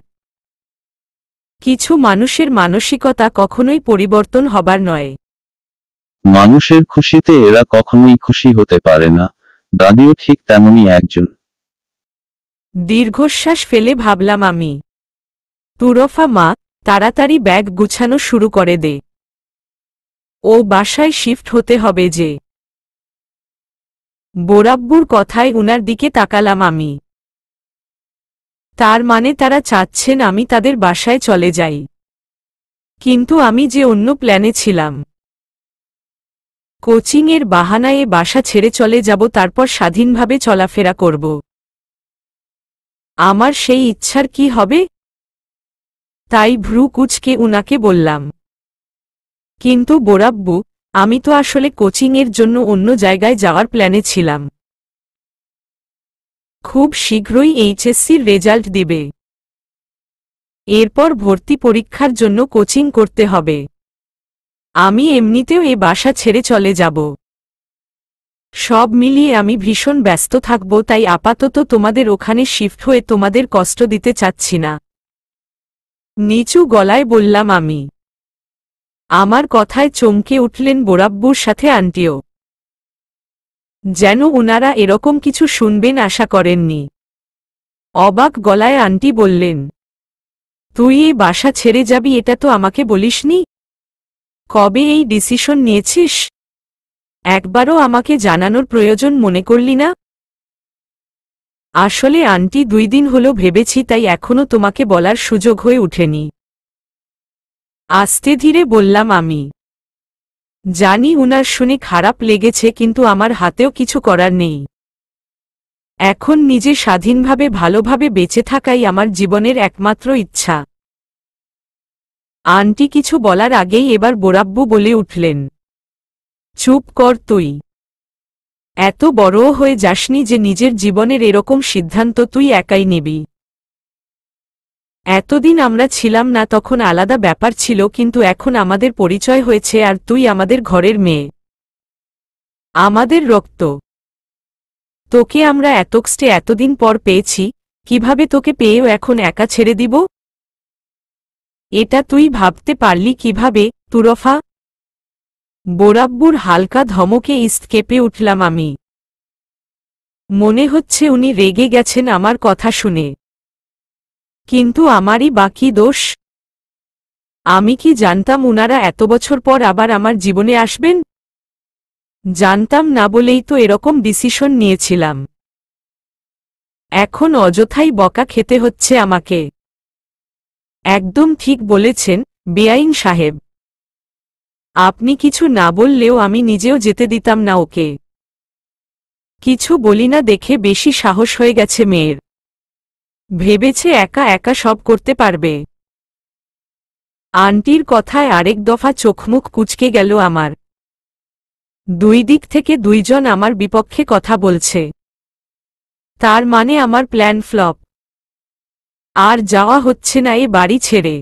কিছু মানুষের মানসিকতা কখনোই পরিবর্তন হবার নয়। মানুষের খুশিতে এরা কখনোই খুশি হতে পারে না। দাদিও ঠিক তেমনই একজন। দীর্ঘশ্বাস ফেলে ভাবলাম আমি। তুরফা মা, তাড়াতাড়ি ব্যাগ গুছানো শুরু করে দে। ও বাসায় শিফট হতে হবে যে। বোরাব্বুর কথায় উনার দিকে তাকালাম আমি। তার মানে তারা চাচ্ছেন আমি তাদের বাসায় চলে যাই। কিন্তু আমি যে অন্য প্ল্যানে ছিলাম। কোচিংয়ের বাহানায় বাসা ছেড়ে চলে যাব, তারপর স্বাধীনভাবে চলাফেরা করব। আমার সেই ইচ্ছার কি হবে? তাই ভ্রু কুঁচকে উনাকে বললাম, কিন্তু বোরাব্বু, আমি তো আসলে কোচিংয়ের জন্য অন্য জায়গায় যাওয়ার প্ল্যানে ছিলাম। খুব শীঘ্রই এইচএসসির রেজাল্ট দিবে। এরপর ভর্তি পরীক্ষার জন্য কোচিং করতে হবে। আমি এমনিতেও এ বাসা ছেড়ে চলে যাব। সব মিলিয়ে আমি ভীষণ ব্যস্ত থাকব, তাই আপাতত তোমাদের ওখানে শিফট হয়ে তোমাদের কষ্ট দিতে চাচ্ছি না। নিচু গলায় বললাম আমি। আমার কথায় চমকে উঠলেন বোরাব্বুর সাথে আন্টিও। যেন ওনারা এরকম কিছু শুনবেন আশা করেননি। অবাক গলায় আন্টি বললেন, তুই এই বাসা ছেড়ে যাবি, এটা তো আমাকে বলিসনি। কবে এই ডিসিশন নিয়েছিস? একবারও আমাকে জানানোর প্রয়োজন মনে করলি না? আসলে আন্টি 2 দিন হলো ভেবেছি, তাই এখনো তোমাকে বলার সুযোগ হয়ে ওঠেনি। আস্তে ধীরে বললাম আমি। জানি উনার শুনে খারাপ লেগেছে, কিন্তু আমার হাতেও কিছু করার নেই। এখন নিজে স্বাধীনভাবে ভালোভাবে বেঁচে থাকাই আমার জীবনের একমাত্র ইচ্ছা। আন্টি কিছু বলার আগেই এবার বোরাব্বু বলে উঠলেন, চুপ কর তুই। এত বড়ও হয়ে যাসনি যে নিজের জীবনের এরকম সিদ্ধান্ত তুই একাই নিবি। এতদিন আমরা ছিলাম না তখন আলাদা ব্যাপার ছিল, কিন্তু এখন আমাদের পরিচয় হয়েছে আর তুই আমাদের ঘরের মেয়ে, আমাদের রক্ত। তোকে আমরা এতদিন পর পেয়েছি, কিভাবে তোকে পেয়েও এখন একা ছেড়ে দিব? এটা তুই ভাবতে পারলি কিভাবে, তুরফা? বোরাব্বুর হালকা ধমকে কেঁপে উঠলাম আমি। মনে হচ্ছে উনি রেগে গেছেন আমার কথা শুনে। কিন্তু আমারই বাকি দোষ? আমি কি জানতাম উনারা এত বছর পর আবার আমার জীবনে আসবেন? জানতাম না বলেই তো এরকম ডিসিশন নিয়েছিলাম। এখন অযথাই বকা খেতে হচ্ছে আমাকে। একদম ঠিক বলেছেন, বেআইন সাহেব। আপনি কিছু না বললেও আমি নিজেও যেতে দিতাম না ওকে। কিছু বলি না দেখে বেশি সাহস হয়ে গেছে মেয়ের। ভেবেছে একা একা সব করতে পারবে। আন্টির কথায় আরেক দফা চোখমুখ কুঁচকে গেল আমার। 2 দিক থেকে 2 জন আমার বিপক্ষে কথা বলছে। তার মানে আমার প্ল্যান ফ্লপ। আর যাওয়া হচ্ছে না এ বাড়ি ছেড়ে।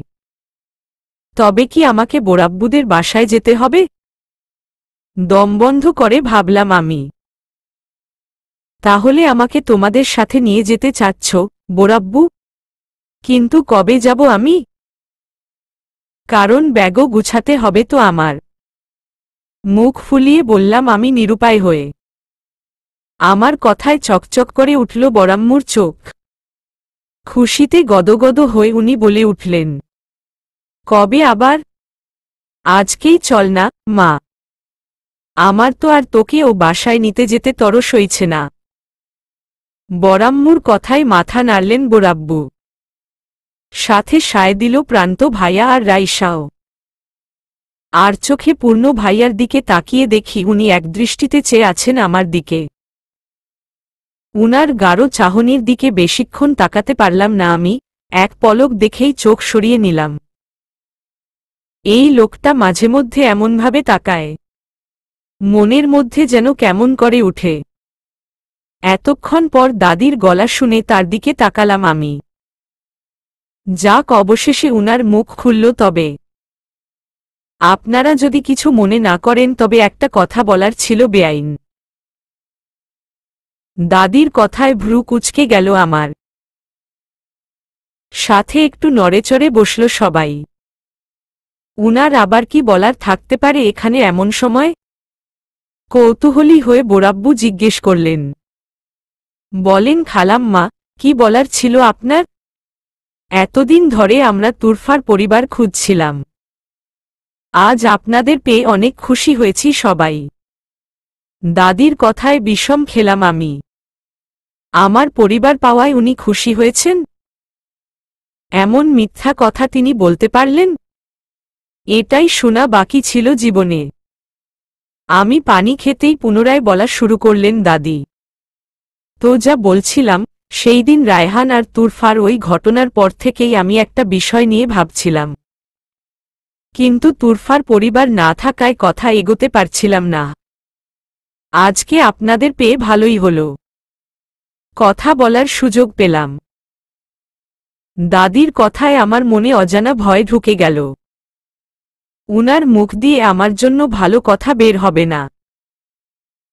তবে কি আমাকে বোরাব্বুদের বাসায় যেতে হবে? দমবন্ধ করে ভাবলাম আমি। তাহলে আমাকে তোমাদের সাথে নিয়ে যেতে চাচ্ছ, বোরাব্বু? কিন্তু কবে যাব আমি? কারণ ব্যাগও গুছাতে হবে তো আমার। মুখ ফুলিয়ে বললাম আমি নিরুপায় হয়ে। আমার কথায় চকচক করে উঠল বরাম্মুর চোখ। খুশিতে গদগদ হয়ে উনি বলে উঠলেন, কবে আবার? আজকেই চল না, মা। আমার তো আর তোকে ও বাসায় নিতে যেতে তরস হইছে না। বরাম্মুর কথায় মাথা নাড়লেন বোরাব্বু। সাথে সায় দিল প্রান্ত ভাইয়া আর রাইসাও। আর চোখে পূর্ণ ভাইয়ার দিকে তাকিয়ে দেখি উনি একদৃষ্টিতে চেয়ে আছেন আমার দিকে। উনার গাঢ় চাহনির দিকে বেশিক্ষণ তাকাতে পারলাম না আমি, এক পলক দেখেই চোখ সরিয়ে নিলাম। এই লোকটা মাঝে মধ্যে এমনভাবে তাকায়, মনের মধ্যে যেন কেমন করে উঠে। এতক্ষণ পর দাদির গলা শুনে তার দিকে তাকালাম আমি। যাক, অবশেষে উনার মুখ খুলল। তবে আপনারা যদি কিছু মনে না করেন, তবে একটা কথা বলার ছিল বেআইন। দাদির কথায় ভ্রু কুঁচকে গেল আমার। সাথে একটু নড়েচড়ে বসল সবাই। উনার আবার কি বলার থাকতে পারে এখানে এমন সময়? কৌতূহলী হয়ে বোরাব্বু জিজ্ঞেস করলেন, বলেন খালাম্মা, কি বলার ছিল আপনার? এতদিন ধরে আমরা তুরফার পরিবার খুঁজছিলাম। আজ আপনাদের পেয়ে অনেক খুশি হয়েছি সবাই। দাদির কথায় বিষম খেলাম আমি। আমার পরিবার পাওয়ায় উনি খুশি হয়েছেন? এমন মিথ্যা কথা তিনি বলতে পারলেন? এটাই শোনা বাকি ছিল জীবনে। আমি পানি খেতেই পুনরায় বলা শুরু করলেন দাদি। তো যা বলছিলাম, সেই দিন রায়হান আর তুরফার ওই ঘটনার পর থেকেই আমি একটা বিষয় নিয়ে ভাবছিলাম। কিন্তু তুরফার পরিবার না থাকায় কথা এগোতে পারছিলাম না। আজকে আপনাদের পেয়ে ভালোই হলো, কথা বলার সুযোগ পেলাম। দাদির কথায় আমার মনে অজানা ভয় ঢুকে গেল। উনার মুখ দিয়ে আমার জন্য ভালো কথা বের হবে না।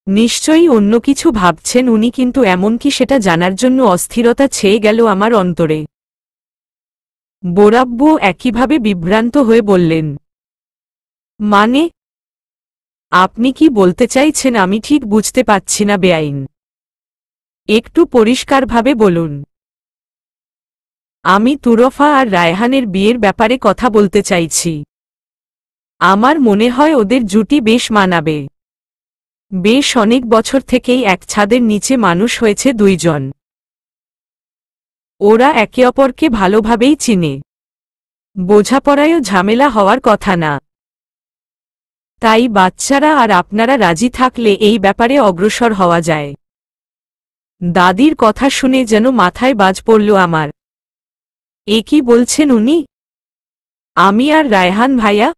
নিশ্চয়ই অন্য কিছু ভাবছেন উনি, কিন্তু এমনকি সেটা জানার জন্য অস্থিরতা ছেয়ে গেল আমার অন্তরে। বোরাব্বু একইভাবে বিভ্রান্ত হয়ে বললেন, মানে আপনি কি বলতে চাইছেন? আমি ঠিক বুঝতে পারছি না বেআইন। একটু পরিষ্কারভাবে বলুন। আমি তুরফা আর রায়হানের বিয়ের ব্যাপারে কথা বলতে চাইছি। আমার মনে হয় ওদের জুটি বেশ মানাবে। বেশ অনেক বছর থেকেই এক ছাদের নিচে মানুষ হয়েছে দুইজন। ওরা একে অপরকে ভালোভাবেই চিনে। বোঝাপড়ায়ও ঝামেলা হওয়ার কথা না। তাই বাচ্চারা আর আপনারা রাজি থাকলে এই ব্যাপারে অগ্রসর হওয়া যায়। দাদির কথা শুনে যেন মাথায় বাজ পড়ল আমার। এ কি বলছেন উনি? আমি আর রায়হান ভাইয়া?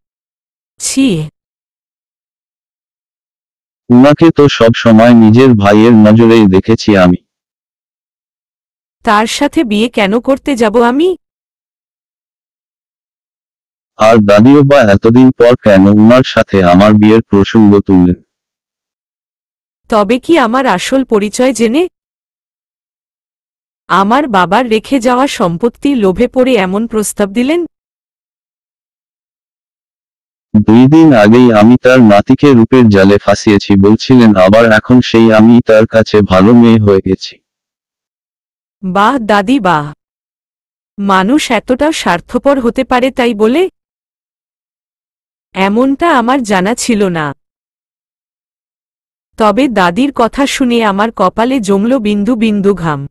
ছি! উনাকে তো সব সময় নিজের ভাইয়ের নজরেই দেখেছি আমি। তার সাথে বিয়ে কেন করতে যাব আমি? আর দাদিও বা এতদিন পর কেন উনার সাথে আমার বিয়ের প্রসঙ্গ তুললেন? তবে কি আমার আসল পরিচয় জেনে? আমার বাবার রেখে যাওয়া সম্পত্তির লোভে পড়ে এমন প্রস্তাব দিলেন? 2 দিন আগেই আমি তার নাতিকে রূপের জালে ফাঁসিয়েছি বলছিলেন, আবার এখন সেই আমি তার কাছে ভালো মেয়ে হয়ে গেছি। বাহ দাদি বাহ! মানুষ এতটা স্বার্থপর হতে পারে তাই বলে? এমনটা আমার জানা ছিল না। তবে দাদির কথা শুনে আমার কপালে জমল বিন্দু বিন্দু ঘাম।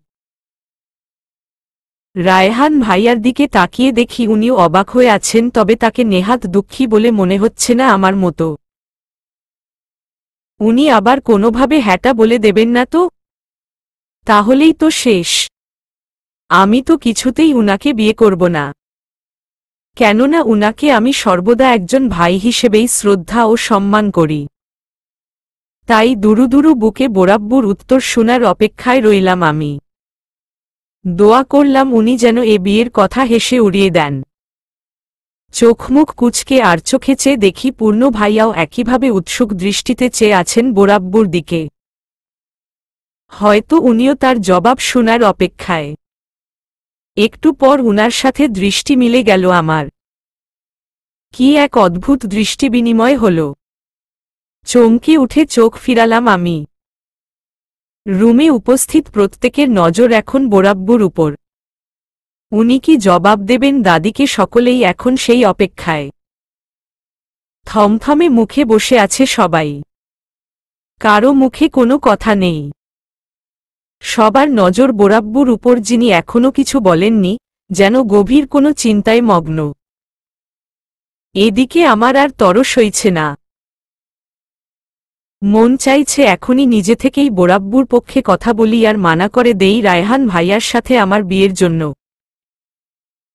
রায়হান ভাইয়ার দিকে তাকিয়ে দেখি উনিও অবাক হয়ে আছেন, তবে তাকে নেহাত দুঃখী বলে মনে হচ্ছে না আমার মতো। উনি আবার কোনোভাবে হ্যাটা বলে দেবেন না তো? তাহলেই তো শেষ। আমি তো কিছুতেই উনাকে বিয়ে করব না। কেননা উনাকে আমি সর্বদা একজন ভাই হিসেবেই শ্রদ্ধা ও সম্মান করি। তাই দুরু দুরু বুকে বোরাব্বুর উত্তর শোনার অপেক্ষায় রইলাম আমি। দোয়া করলাম উনি যেন এ বিয়ের কথা হেসে উড়িয়ে দেন। চোখমুখ কুঁচকে আর চোখে চেয়ে দেখি পূর্ণ ভাইয়াও একইভাবে উৎসুক দৃষ্টিতে চেয়ে আছেন বোরাব্বুর দিকে। হয়তো উনিও তার জবাব শোনার অপেক্ষায়। একটু পর উনার সাথে দৃষ্টি মিলে গেল আমার। কি এক অদ্ভুত দৃষ্টি বিনিময় হল! চমকে উঠে চোখ ফিরালাম আমি। রুমে উপস্থিত প্রত্যেকের নজর এখন বোরাব্বুর উপর। উনি কি জবাব দেবেন দাদিকে? সকলেই এখন সেই অপেক্ষায়। থমথমে মুখে বসে আছে সবাই। কারো মুখে কোনো কথা নেই। সবার নজর বোরাব্বুর উপর, যিনি এখনো কিছু বলেননি, যেন গভীর কোনো চিন্তায় মগ্ন। এদিকে আমার আর তরস সইছে না। মন চাইছে এখনই নিজে থেকেই বোরাব্বুর পক্ষে কথা বলি আর মানা করে দেই রায়হান ভাইয়ার সাথে আমার বিয়ের জন্য।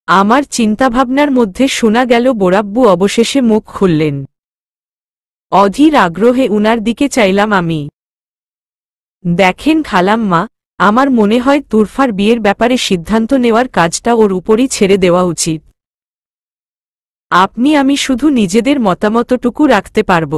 আমার চিন্তাভাবনার মধ্যে শোনা গেল বোরাব্বু অবশেষে মুখ খুললেন। অধীর আগ্রহে উনার দিকে চাইলাম আমি। দেখেন খালাম্মা, আমার মনে হয় তুরফার বিয়ের ব্যাপারে সিদ্ধান্ত নেওয়ার কাজটা ওর উপরই ছেড়ে দেওয়া উচিত। আমি শুধু নিজেদের মতামতটুকু রাখতে পারব।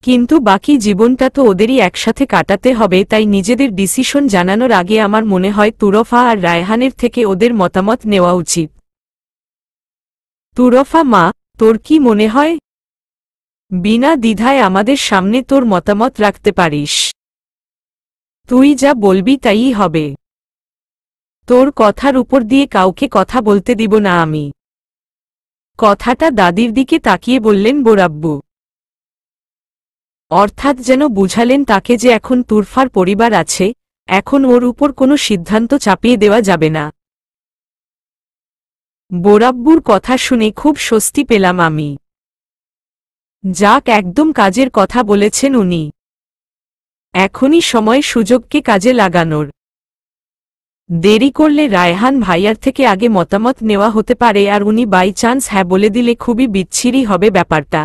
কিন্তু বাকি জীবনটা তো ওদেরই একসাথে কাটাতে হবে, তাই নিজেদের ডিসিশন জানানোর আগে আমার মনে হয় তুরফা আর রায়হানের থেকে ওদের মতামত নেওয়া উচিত। তুরফা মা, তোর কি মনে হয়? বিনা দ্বিধায় আমাদের সামনে তোর মতামত রাখতে পারিস। তুই যা বলবি তাইই হবে। তোর কথার উপর দিয়ে কাউকে কথা বলতে দিব না আমি। কথাটা দাদির দিকে তাকিয়ে বললেন বোরাব্বু। অর্থাৎ যেন বুঝালেন তাকে যে এখন তুরফার পরিবার আছে, এখন ওর উপর কোনো সিদ্ধান্ত চাপিয়ে দেওয়া যাবে না। বোরাব্বুর কথা শুনে খুব স্বস্তি পেলাম আমি। যাক, একদম কাজের কথা বলেছেন উনি। এখনই সময় সুযোগকে কাজে লাগানোর। দেরি করলে রায়হান ভাইয়ার থেকে আগে মতামত নেওয়া হতে পারে, আর উনি বাই চান্স হ্যাঁ বলে দিলে খুবই বিচ্ছিরি হবে ব্যাপারটা।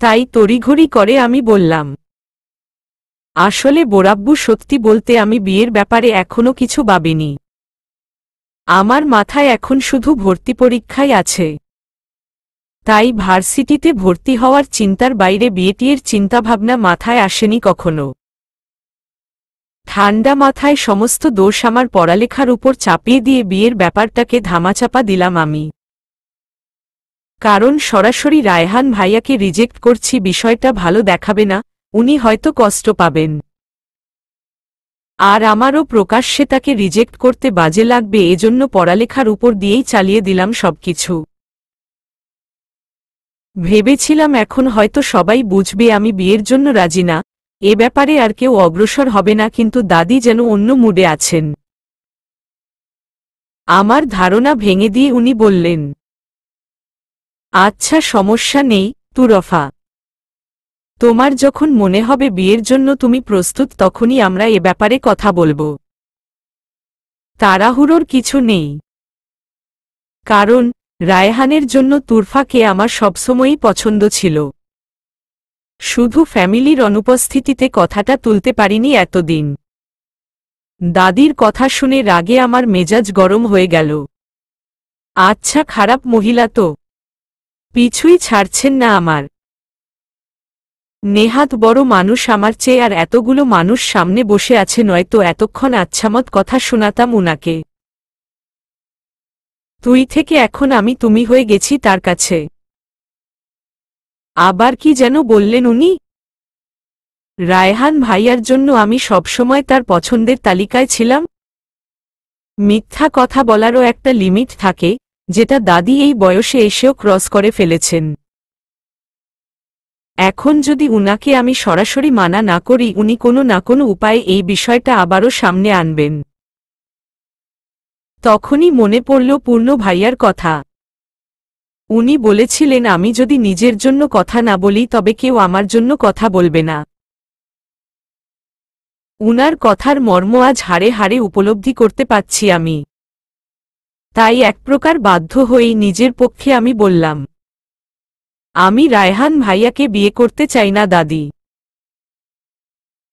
তাই তড়িঘড়ি করে আমি বললাম, আসলে বোরাব্বু, সত্যি বলতে আমি বিয়ের ব্যাপারে এখনো কিছু ভাবিনি। আমার মাথায় এখন শুধু ভর্তি পরীক্ষাই আছে। তাই ভার্সিটিতে ভর্তি হওয়ার চিন্তার বাইরে বিয়েটির চিন্তাভাবনা মাথায় আসেনি কখনো। ঠান্ডা মাথায় সমস্ত দোষ আমার পড়ালেখার উপর চাপিয়ে দিয়ে বিয়ের ব্যাপারটাকে ধামাচাপা দিলাম আমি। কারণ সরাসরি রায়হান ভাইয়াকে রিজেক্ট করছি বিষয়টা ভালো দেখাবে না, উনি হয়তো কষ্ট পাবেন। আর আমারও প্রকাশ্যে তাকে রিজেক্ট করতে বাজে লাগবে, এজন্য পড়ালেখার উপর দিয়েই চালিয়ে দিলাম সবকিছু। ভেবেছিলাম এখন হয়তো সবাই বুঝবে আমি বিয়ের জন্য রাজি না, এ ব্যাপারে আর কেউ অগ্রসর হবে না, কিন্তু দাদি যেন অন্য মুডে আছেন। আমার ধারণা ভেঙে দিয়ে উনি বললেন, আচ্ছা, সমস্যা নেই তুরফা, তোমার যখন মনে হবে বিয়ের জন্য তুমি প্রস্তুত তখনই আমরা এ ব্যাপারে কথা বলবো। তাড়াহুড়োর কিছু নেই। কারণ রায়হানের জন্য তুরফাকে আমার সবসময়ই পছন্দ ছিল। শুধু ফ্যামিলির অনুপস্থিতিতে কথাটা তুলতে পারিনি এতদিন। দাদির কথা শুনে রাগে আমার মেজাজ গরম হয়ে গেল। আচ্ছা, খারাপ মহিলা তো পিছুই ছাড়ছেন না আমার। নেহাত বড় মানুষ আমার চেয়ে, আর এতগুলো মানুষ সামনে বসে আছে, নয়তো এতক্ষণ আচ্ছামত কথা শোনাতাম উনাকে। তুই থেকে এখন আমি তুমি হয়ে গেছি তার কাছে। আবার কি যেন বললেন উনি? রায়হান ভাইয়ার জন্য আমি সবসময় তার পছন্দের তালিকায় ছিলাম। মিথ্যা কথা বলারও একটা লিমিট থাকে, যেটা দাদি এই বয়সে এসেও ক্রস করে ফেলেছেন। এখন যদি উনাকে আমি সরাসরি মানা না করি, উনি কোনো না কোনো উপায়ে এই বিষয়টা আবারও সামনে আনবেন। তখনই মনে পড়ল পূর্ণ ভাইয়ার কথা। উনি বলেছিলেন আমি যদি নিজের জন্য কথা না বলি তবে কেউ আমার জন্য কথা বলবে না। উনার কথার মর্ম আজ হাড়ে হাড়ে উপলব্ধি করতে পাচ্ছি আমি। তাই এক প্রকার বাধ্য হয়েই নিজের পক্ষে আমি বললাম, আমি রায়হান ভাইয়াকে বিয়ে করতে চাই না দাদি।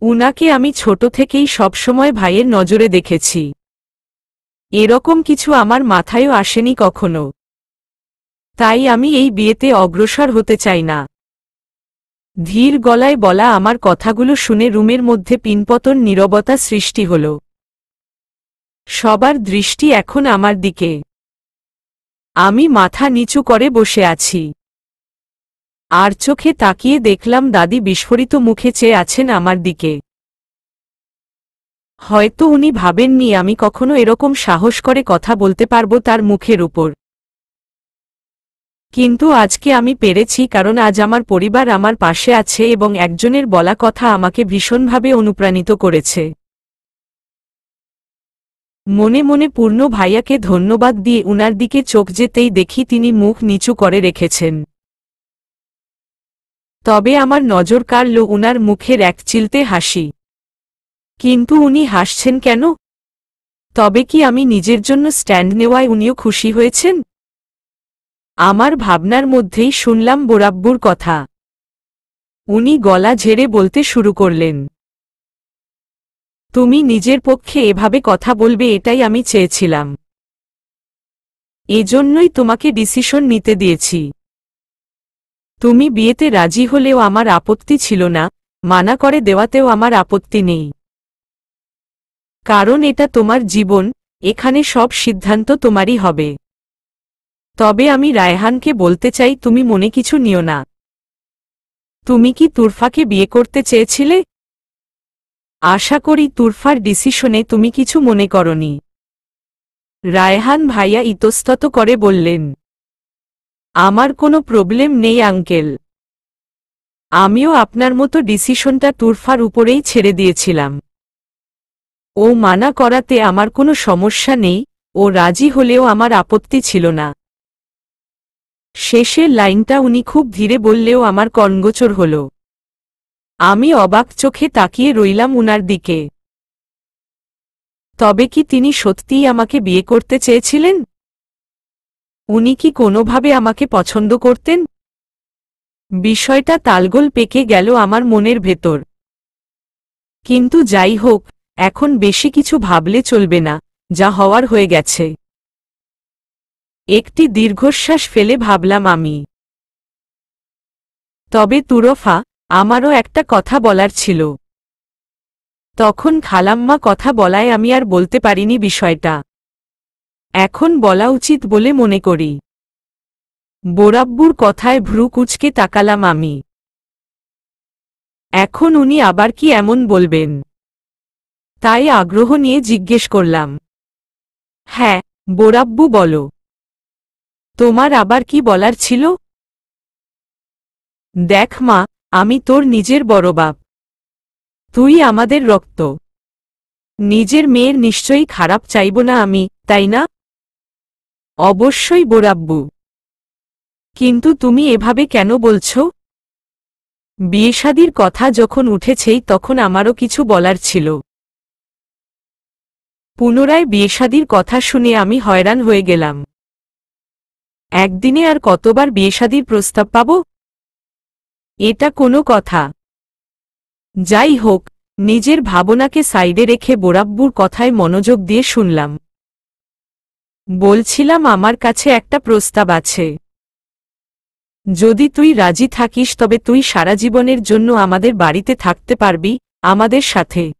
উনাকে আমি ছোট থেকেই সবসময় ভাইয়ের নজরে দেখেছি। এরকম কিছু আমার মাথায়ও আসেনি কখনো। তাই আমি এই বিয়েতে অগ্রসর হতে চাই না। ধীর গলায় বলা আমার কথাগুলো শুনে রুমের মধ্যে পিনপতন নীরবতা সৃষ্টি হল। সবার দৃষ্টি এখন আমার দিকে। আমি মাথা নিচু করে বসে আছি। আর চোখে তাকিয়ে দেখলাম দাদি বিস্ফোরিত মুখে চেয়ে আছেন আমার দিকে। হয়তো উনি ভাবেননি আমি কখনো এরকম সাহস করে কথা বলতে পারবো তার মুখের উপর। কিন্তু আজকে আমি পেরেছি, কারণ আজ আমার পরিবার আমার পাশে আছে এবং একজনের বলা কথা আমাকে ভীষণভাবে অনুপ্রাণিত করেছে। মনে মনে পূর্ণ ভাইয়াকে ধন্যবাদ দিয়ে উনার দিকে চোখ যেতেই দেখি তিনি মুখ নিচু করে রেখেছেন। তবে আমার নজর কাড়ল উনার মুখের এক চিলতে হাসি। কিন্তু উনি হাসছেন কেন? তবে কি আমি নিজের জন্য স্ট্যান্ড নেওয়ায় উনিও খুশি হয়েছেন? আমার ভাবনার মধ্যেই শুনলাম বোরাব্বুর কথা। উনি গলা ঝেড়ে বলতে শুরু করলেন, তুমি নিজের পক্ষে এভাবে কথা বলবে এটাই আমি চেয়েছিলাম। এজন্যই তোমাকে ডিসিশন নিতে দিয়েছি। তুমি বিয়েতে রাজি হলেও আমার আপত্তি ছিল না, মানা করে দেওয়াতেও আমার আপত্তি নেই। কারণ এটা তোমার জীবন, এখানে সব সিদ্ধান্ত তোমারই হবে। তবে আমি রায়হানকে বলতে চাই তুমি মনে কিছু নিও না। তুমি কি তুরফাকে বিয়ে করতে চেয়েছিলে? আশা করি তুরফার ডিসিশনে তুমি কিছু মনে করনি। রায়হান ভাইয়া ইতস্তত করে বললেন, আমার কোনো প্রবলেম নেই আঙ্কেল। আমিও আপনার মতো ডিসিশনটা তুরফার উপরেই ছেড়ে দিয়েছিলাম। ও মানা করাতে আমার কোনো সমস্যা নেই, ও রাজি হলেও আমার আপত্তি ছিল না। শেষের লাইনটা উনি খুব ধীরে বললেও আমার কর্ণগোচর হল। আমি অবাক চোখে তাকিয়ে রইলাম উনার দিকে। তবে কি তিনি সত্যিই আমাকে বিয়ে করতে চেয়েছিলেন? উনি কি কোনোভাবে আমাকে পছন্দ করতেন? বিষয়টা তালগোল পেকে গেল আমার মনের ভেতর। কিন্তু যাই হোক, এখন বেশি কিছু ভাবলে চলবে না, যা হওয়ার হয়ে গেছে। একটি দীর্ঘশ্বাস ফেলে ভাবলাম আমি। তবে তুরফা, আমারও একটা কথা বলার ছিল। তখন খালাম্মা কথা বলায় আমি আর বলতে পারিনি বিষয়টা। এখন বলা উচিত বলে মনে করি। বোরাব্বুর কথায় ভ্রু কুঁচকে তাকালাম আমি। এখন উনি আবার কি এমন বলবেন? তাই আগ্রহ নিয়ে জিজ্ঞেস করলাম। হ্যাঁ, বোরাব্বু বলো। তোমার আবার কি বলার ছিল? দেখ মা, আমি তোর নিজের বড় বাপ। তুই আমাদের রক্ত। নিজের মেয়ের নিশ্চয়ই খারাপ চাইব না আমি, তাই না? অবশ্যই বোরাব্বু। কিন্তু তুমি এভাবে কেন বলছো? বিয়েশাদির কথা যখন উঠেছেই তখন আমারও কিছু বলার ছিল। পুনরায় বিয়েশাদির কথা শুনে আমি হয়রান হয়ে গেলাম। একদিনে আর কতবার বিয়েশাদির প্রস্তাব পাব? এটা কোনো কথা? যাই হোক, নিজের ভাবনাকে সাইডে রেখে বোরাব্বুর কথায় মনোযোগ দিয়ে শুনলাম। বলছিলাম আমার কাছে একটা প্রস্তাব আছে। যদি তুই রাজি থাকিস তবে তুই সারা জীবনের জন্য আমাদের বাড়িতে থাকতে পারবি, আমাদের সাথে।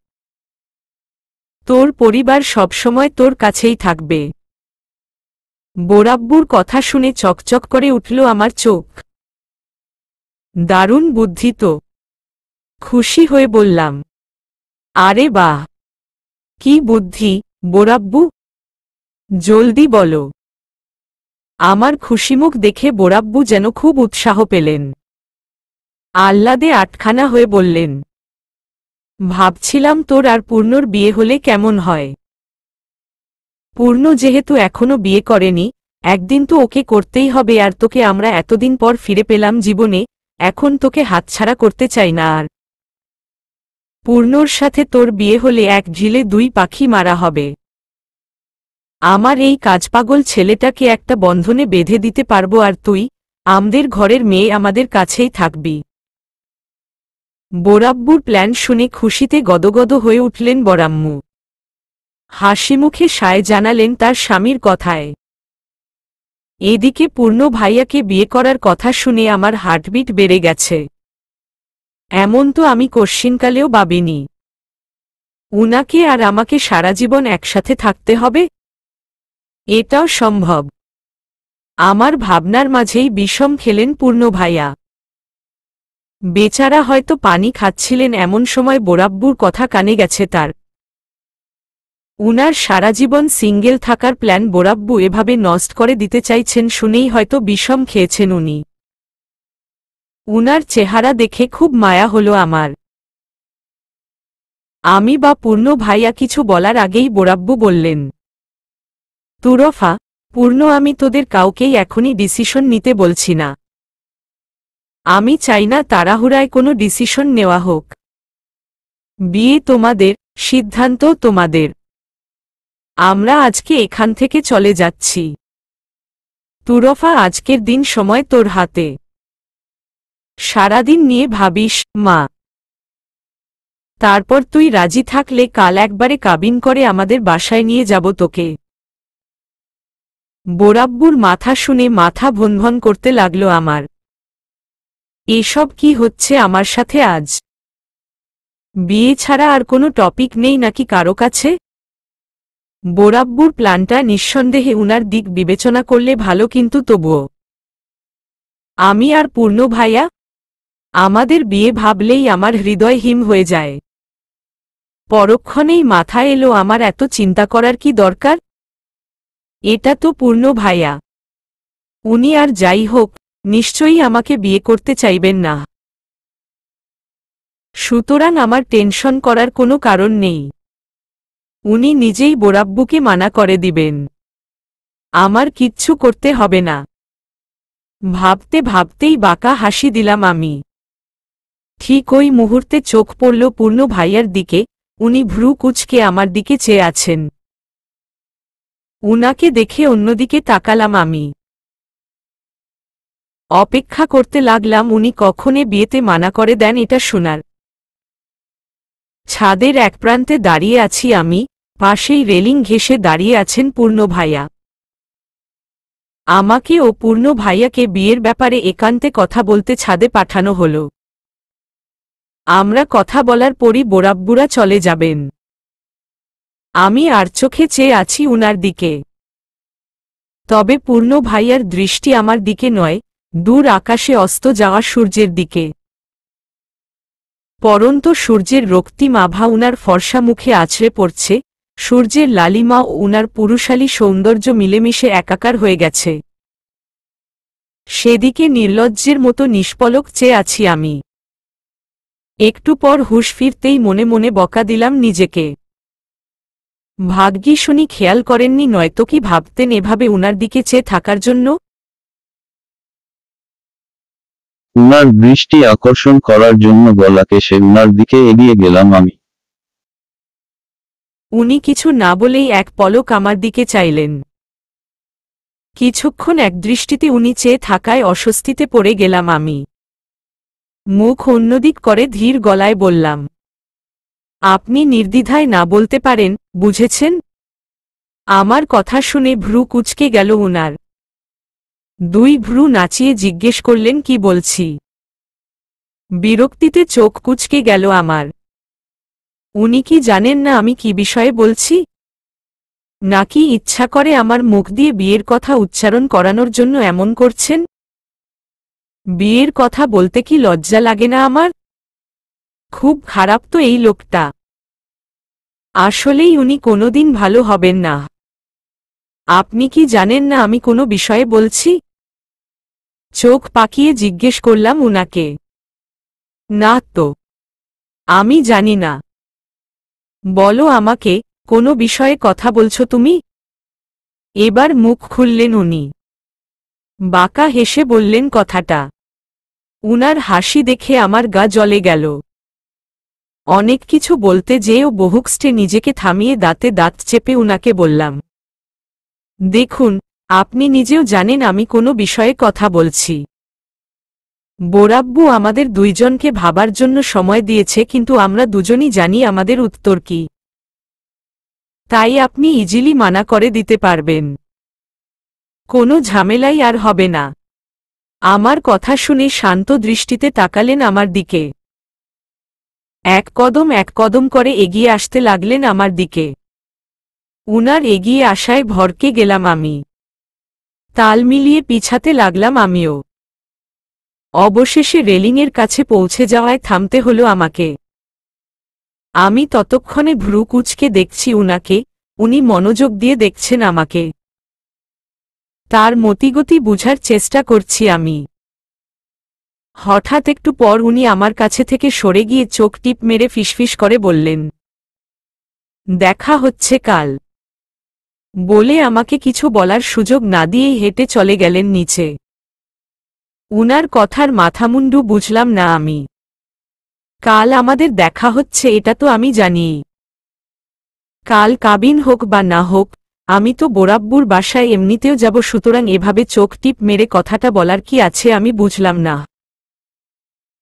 তোর পরিবার সবসময় তোর কাছেই থাকবে। বোরাব্বুর কথা শুনে চকচক করে উঠল আমার চোখ। দারুণ বুদ্ধি তো। খুশি হয়ে বললাম। আরে বাহ! কি বুদ্ধি, বোরাব্বু? জলদি বলো। আমার খুশিমুখ দেখে বোরাব্বু যেন খুব উৎসাহ পেলেন। আহ্লাদে আটখানা হয়ে বললেন। ভাবছিলাম তোর আর পূর্ণর বিয়ে হলে কেমন হয়। পূর্ণ যেহেতু এখনো বিয়ে করেনি, একদিন তো ওকে করতেই হবে আর তোকে আমরা এতদিন পর ফিরে পেলাম জীবনে, এখন তোকে হাতছাড়া করতে চাই না আর। পূর্ণর সাথে তোর বিয়ে হলে এক ঢিলে দুই পাখি মারা হবে। আমার এই কাজপাগল ছেলেটাকে একটা বন্ধনে বেঁধে দিতে পারবো আর তুই, আমাদের ঘরের মেয়ে আমাদের কাছেই থাকবি। বোরাব্বুর প্ল্যান শুনে খুশিতে গদগদ হয়ে উঠলেন বরাম্মু। হাসিমুখে সায় জানালেন তার স্বামীর কথায়। এদিকে পূর্ণ ভাইয়াকে বিয়ে করার কথা শুনে আমার হার্টবিট বেড়ে গেছে। এমন তো আমি কশ্চিনকালেও ভাবিনি। উনাকে আর আমাকে সারা জীবন একসাথে থাকতে হবে? এটাও সম্ভব। আমার ভাবনার মাঝেই বিষম খেলেন পূর্ণ ভাইয়া। বেচারা হয়তো পানি খাচ্ছিলেন এমন সময় বোরাব্বুর কথা কানে গেছে তার। উনার সারা জীবন সিঙ্গেল থাকার প্ল্যান বোরাব্বু এভাবে নষ্ট করে দিতে চাইছেন শুনেই হয়তো বিষম খেয়েছেন উনি। উনার চেহারা দেখে খুব মায়া হলো আমার। আমি বা পূর্ণ ভাইয়া কিছু বলার আগেই বোরাব্বু বললেন। তুরফা, পূর্ণ আমি তোদের কাউকেই এখনই ডিসিশন নিতে বলছি না। আমি চাই না তাড়াহুড়ায় কোনো ডিসিশন নেওয়া হোক। বিয়ে তোমাদের, সিদ্ধান্ত তোমাদের। আমরা আজকে এখান থেকে চলে যাচ্ছি। তুরফা আজকের দিন সময় তোর হাতে। সারাদিন নিয়ে ভাবিস, মা। তারপর তুই রাজি থাকলে কাল একবারে কাবিন করে আমাদের বাসায় নিয়ে যাব তোকে। বোরাব্বুর মাথা শুনে মাথা ভনভন করতে লাগলো আমার। এসব কি হচ্ছে আমার সাথে আজ? বিয়ে ছাড়া আর কোনো টপিক নেই নাকি কারো কাছে? বোরাব্বুর প্ল্যানটা নিঃসন্দেহে উনার দিক বিবেচনা করলে ভালো কিন্তু তবুও আমি আর পূর্ণ ভাইয়া, আমাদের বিয়ে ভাবলেই আমার হৃদয় হিম হয়ে যায়। পরক্ষণেই মাথায় এলো আমার এত চিন্তা করার কি দরকার? এটা তো পূর্ণ ভাইয়া। উনি আর যাই হোক, নিশ্চয়ই আমাকে বিয়ে করতে চাইবেন না। সুতরাং আমার টেনশন করার কোনো কারণ নেই। উনি নিজেই বোরাব্বুকে মানা করে দিবেন। আমার কিচ্ছু করতে হবে না। ভাবতে ভাবতেই বাঁকা হাসি দিলাম আমি। ঠিক ওই মুহূর্তে চোখ পড়ল পূর্ণ ভাইয়ার দিকে, উনি ভ্রু কুঁচকে আমার দিকে চেয়ে আছেন। উনাকে দেখে অন্যদিকে তাকালাম আমি। অপেক্ষা করতে লাগলাম উনি কখনে বিয়েতে মানা করে দেন এটা শোনার। ছাদের এক প্রান্তে দাঁড়িয়ে আছি আমি, পাশেই রেলিং ঘেঁষে দাঁড়িয়ে আছেন পূর্ণ ভাইয়া। আমাকে ও পূর্ণ ভাইয়াকে বিয়ের ব্যাপারে একান্তে কথা বলতে ছাদে পাঠানো হল। আমরা কথা বলার পরই বোরাব্বুরা চলে যাবেন। আমি আর চোখে চেয়ে আছি উনার দিকে। তবে পূর্ণ ভাইয়ার দৃষ্টি আমার দিকে নয়, দূর আকাশে অস্ত যাওয়া সূর্যের দিকে। পরন্ত সূর্যের রক্তিম আভা উনার ফর্সা মুখে আছড়ে পড়ছে, সূর্যের লালিমা ও উনার পুরুষালী সৌন্দর্য মিলেমিশে একাকার হয়ে গেছে। সেদিকে নির্লজ্জের মতো নিষ্পলক চেয়ে আছি আমি। একটু পর হুঁশ ফিরতেই মনে মনে বকা দিলাম নিজেকে। ভাগ্যিস উনি খেয়াল করেননি, নয়তো কি ভাবতেন এভাবে উনার দিকে চেয়ে থাকার জন্য? উনার দৃষ্টি আকর্ষণ করার জন্য গলা কেশে উনার দিকে এগিয়ে গেলাম আমি। উনি কিছু না বলেই এক পলক আমার দিকে চাইলেন। কিছুক্ষণ একদৃষ্টিতে উনি চেয়ে থাকায় অস্বস্তিতে পড়ে গেলাম আমি। মুখ অন্যদিক করে ধীর গলায় বললাম, আপনি নির্দ্বিধায় না বলতে পারেন, বুঝেছেন? আমার কথা শুনে ভ্রু কুঁচকে গেল উনার। দুই ভ্রু নাচিয়ে জিজ্ঞেস করলেন কি বলছি। বিরক্তিতে চোখ কুঁচকে গেল আমার। উনি কি জানেন না আমি কি বিষয়ে বলছি? নাকি ইচ্ছা করে আমার মুখ দিয়ে বিয়ের কথা উচ্চারণ করানোর জন্য এমন করছেন? বিয়ের কথা বলতে কি লজ্জা লাগে না আমার? খুব খারাপ তো এই লোকটা। আসলেই উনি কোনোদিন ভালো হবেন না। আপনি কি জানেন না আমি কোনো বিষয়ে বলছি? চোখ পাকিয়ে জিজ্ঞেস করলাম উনাকে। না তো, আমি জানি না। বলো আমাকে, কোনো বিষয়ে কথা বলছো তুমি? এবার মুখ খুললেন উনি। বাঁকা হেসে বললেন কথাটা। উনার হাসি দেখে আমার গা জ্বলে গেল। অনেক কিছু বলতে যেয়েও বহুকষ্টে নিজেকে থামিয়ে দাঁতে দাঁত চেপে উনাকে বললাম, দেখুন, আপনি নিজেও জানেন আমি কোনো বিষয়ে কথা বলছি। বোরাব্বু আমাদের দুইজনকে ভাবার জন্য সময় দিয়েছে, কিন্তু আমরা দুজনই জানি আমাদের উত্তর কি। তাই আপনি ইজিলি মানা করে দিতে পারবেন। কোনো ঝামেলাই আর হবে না। আমার কথা শুনে শান্ত দৃষ্টিতে তাকালেন আমার দিকে। এক কদম করে এগিয়ে আসতে লাগলেন আমার দিকে। উনার এগিয়ে আসায় ভরকে গেলাম আমি। তাল মিলিয়ে পিছাতে লাগলাম আমিও। অবশেষে রেলিংয়ের কাছে পৌঁছে যাওয়ায় থামতে হলো আমাকে। আমি ততক্ষণে ভ্রু কুঁচকে দেখছি উনাকে, উনি মনোযোগ দিয়ে দেখছেন আমাকে। তার মতিগতি বুঝার চেষ্টা করছি আমি। হঠাৎ একটু পর উনি আমার কাছে থেকে সরে গিয়ে চোখ টিপ মেরে ফিসফিস করে বললেন, দেখা হচ্ছে কাল। বলে আমাকে কিছু বলার সুযোগ না দিয়েই হেঁটে চলে গেলেন নিচে। উনার কথার মাথামুন্ডু বুঝলাম না আমি। কাল আমাদের দেখা হচ্ছে এটা তো আমি জানি। কাল কাবিন হোক বা না হোক, আমি তো বোরাব্বুর বাসায় এমনিতেও যাব, সুতরাং এভাবে চোখ টিপ মেরে কথাটা বলার কি আছে আমি বুঝলাম না।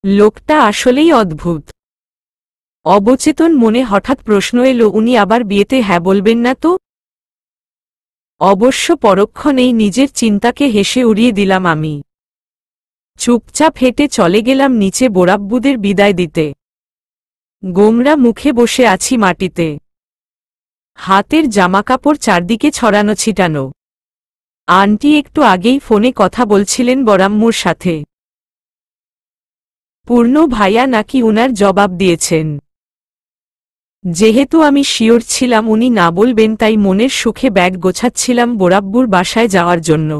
লোকটা আসলেই অদ্ভুত। অবচেতন মনে হঠাৎ প্রশ্ন এলো, উনি আবার বিয়েতে হ্যাঁ বলবেন না তো? অবশ্য পরক্ষণেই নিজের চিন্তাকে হেসে উড়িয়ে দিলাম আমি। চুপচাপ হেঁটে চলে গেলাম নিচে বোরাব্বুদের বিদায় দিতে। গোমরা মুখে বসে আছি মাটিতে। হাতের জামাকাপড় চারদিকে ছড়ানো ছিটানো। আন্টি একটু আগেই ফোনে কথা বলছিলেন বরাম্মুর সাথে। পূর্ণ ভাইয়া নাকি উনার জবাব দিয়েছেন। যেহেতু আমি শিওর ছিলাম উনি না বলবেন, তাই মনের সুখে ব্যাগ গোছাচ্ছিলাম বোরাব্বুর বাসায় যাওয়ার জন্য।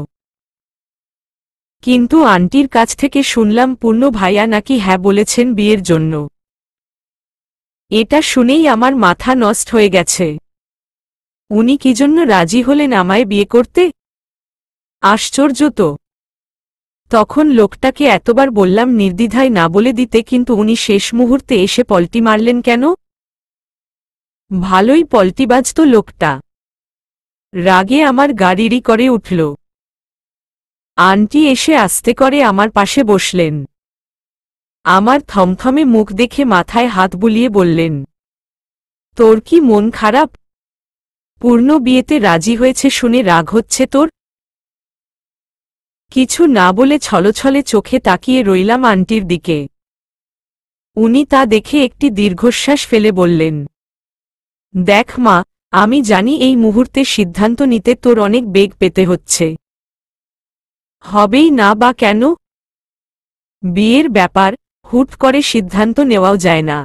কিন্তু আন্টির কাছ থেকে শুনলাম পূর্ণ ভাইয়া নাকি হ্যাঁ বলেছেন বিয়ের জন্য। এটা শুনেই আমার মাথা নষ্ট হয়ে গেছে। উনি কি জন্য রাজি হলেন আমায় বিয়ে করতে? আশ্চর্য তো। তখন লোকটাকে এতবার বললাম নির্দ্বিধায় না বলে দিতে, কিন্তু উনি শেষ মুহূর্তে এসে পল্টি মারলেন কেন? ভালোই পল্টিবাজ তো লোকটা। রাগে আমার গা রিরি করে উঠল। আন্টি এসে আস্তে করে আমার পাশে বসলেন। আমার থমথমে মুখ দেখে মাথায় হাত বুলিয়ে বললেন, তোর কি মন খারাপ? পূর্ণ বিয়েতে রাজি হয়েছে শুনে রাগ হচ্ছে তোর? কিছু না বলে ছলছলে চোখে তাকিয়ে রইলাম আন্টির দিকে। উনি তা দেখে একটি দীর্ঘশ্বাস ফেলে বললেন, দেখ মা, আমি জানি এই মুহূর্তে সিদ্ধান্ত নিতে তোর অনেক বেগ পেতে হচ্ছে। হবেই না বা কেন? বিয়ের ব্যাপার, হুট করে সিদ্ধান্ত নেওয়াও যায় না।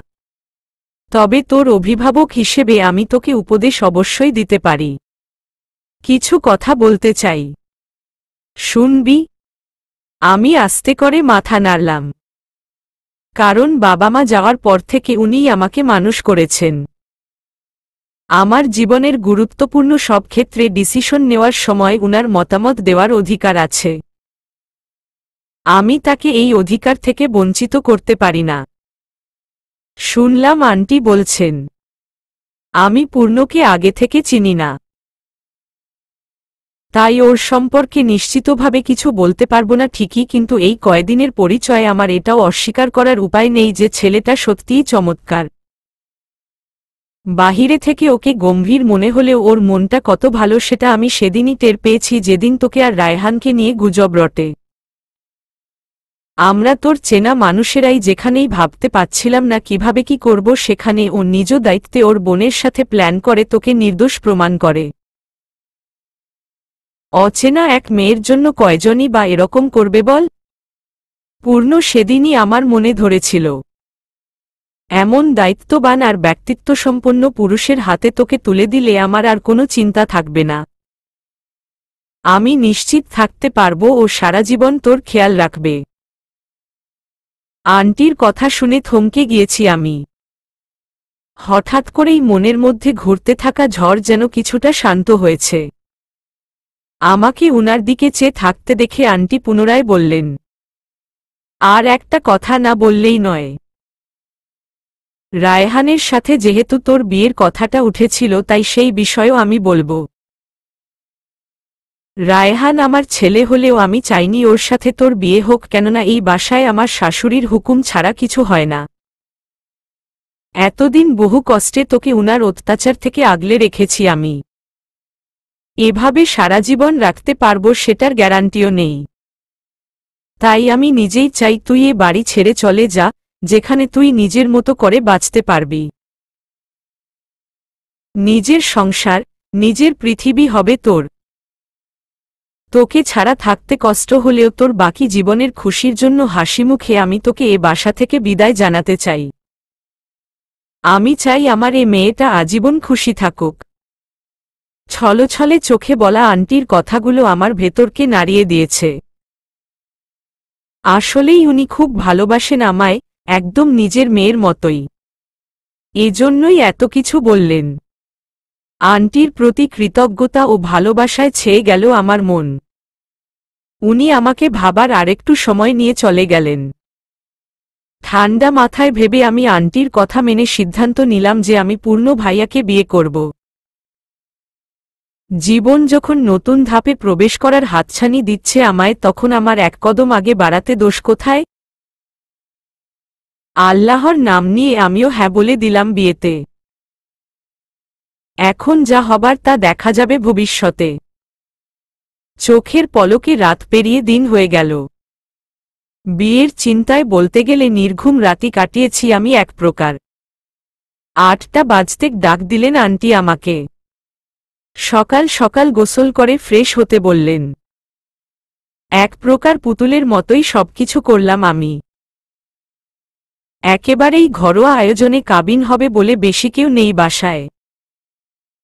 তবে তোর অভিভাবক হিসেবে আমি তোকে উপদেশ অবশ্যই দিতে পারি। কিছু কথা বলতে চাই, শুনবি? আমি আস্তে করে মাথা নাড়লাম। কারণ বাবা মা যাওয়ার পর থেকে উনিই আমাকে মানুষ করেছেন। আমার জীবনের গুরুত্বপূর্ণ সব ক্ষেত্রে ডিসিশন নেওয়ার সময় উনার মতামত দেওয়ার অধিকার আছে। আমি তাকে এই অধিকার থেকে বঞ্চিত করতে পারি না। শুনলাম আন্টি বলছেন, আমি পূর্ণকে আগে থেকে চিনি না, তাই ওর সম্পর্কে নিশ্চিতভাবে কিছু বলতে পারবো না ঠিকই, কিন্তু এই কয়দিনের পরিচয়ে আমার এটাও অস্বীকার করার উপায় নেই যে ছেলেটা সত্যিই চমৎকার। বাহিরে থেকে ওকে গম্ভীর মনে হলেও ওর মনটা কত ভালো সেটা আমি সেদিনই টের পেয়েছি, যেদিন তোকে আর রায়হানকে নিয়ে গুজব রটে। আমরা তোর চেনা মানুষেরাই যেখানেই ভাবতে পাচ্ছিলাম না কিভাবে কি করব, সেখানে ও নিজ দায়িত্বে ওর বোনের সাথে প্ল্যান করে তোকে নির্দোষ প্রমাণ করে। অচেনা এক মেয়ের জন্য কয়জনই বা এরকম করবে বল? পূর্ণ সেদিনই আমার মনে ধরেছিল। এমন দায়িত্ববান আর ব্যক্তিত্বসম্পন্ন পুরুষের হাতে তোকে তুলে দিলে আমার আর কোনো চিন্তা থাকবে না। আমি নিশ্চিত থাকতে পারবো ও সারা জীবন তোর খেয়াল রাখবে। আন্টির কথা শুনে থমকে গিয়েছি আমি। হঠাৎ করেই মনের মধ্যে ঘুরতে থাকা ঝড় যেন কিছুটা শান্ত হয়েছে। আমাকে উনার দিকে চেয়ে থাকতে দেখে আন্টি পুনরায় বললেন, আর একটা কথা না বললেই নয়। রায়হানের সাথে যেহেতু তোর বিয়ের কথাটা উঠেছিল, তাই সেই বিষয়েও আমি বলবো। রায়হান আমার ছেলে হলেও আমি চাইনি ওর সাথে তোর বিয়ে হোক, কেননা এই বাসায় আমার শাশুড়ির হুকুম ছাড়া কিছু হয় না। এতদিন বহু কষ্টে তোকে উনার অত্যাচার থেকে আগলে রেখেছি আমি। এভাবে সারা জীবন রাখতে পারবো সেটার গ্যারান্টিও নেই। তাই আমি নিজেই চাই তুই এ বাড়ি ছেড়ে চলে যা, যেখানে তুই নিজের মতো করে বাঁচতে পারবি। নিজের সংসার, নিজের পৃথিবী হবে তোর। তোকে ছাড়া থাকতে কষ্ট হলেও তোর বাকি জীবনের খুশির জন্য হাসিমুখে আমি তোকে এ বাসা থেকে বিদায় জানাতে চাই। আমি চাই আমার এ মেয়েটা আজীবন খুশি থাকুক। ছলছলে চোখে বলা আন্টির কথাগুলো আমার ভেতরকে নাড়িয়ে দিয়েছে। আসলেই উনি খুব ভালোবাসেন আমায়, একদম নিজের মেয়ের মতোই। এজন্যই এত কিছু বললেন। আন্টির প্রতি কৃতজ্ঞতা ও ভালোবাসায় ছেয়ে গেল আমার মন। উনি আমাকে ভাবার আরেকটু সময় নিয়ে চলে গেলেন। ঠান্ডা মাথায় ভেবে আমি আন্টির কথা মেনে সিদ্ধান্ত নিলাম যে আমি পূর্ণ ভাইয়াকে বিয়ে করব। জীবন যখন নতুন ধাপে প্রবেশ করার হাতছানি দিচ্ছে আমায়, তখন আমার এক কদম আগে বাড়াতে দোষ কোথায়? আল্লাহর নাম নিয়ে আমিও হ্যাঁ বলে দিলাম বিয়েতে। এখন যা হবার তা দেখা যাবে ভবিষ্যতে। চোখের পলকে রাত পেরিয়ে দিন হয়ে গেল। বিয়ের চিন্তায় বলতে গেলে নির্ঘুম রাতি কাটিয়েছি আমি এক প্রকার। 8টা বাজতে ডাক দিলেন আন্টি আমাকে। সকাল সকাল গোসল করে ফ্রেশ হতে বললেন। এক প্রকার পুতুলের মতোই সবকিছু করলাম আমি। একেবারেই ঘরোয়া আয়োজনে কাবিন হবে বলে বেশি কেউ নেই বাসায়।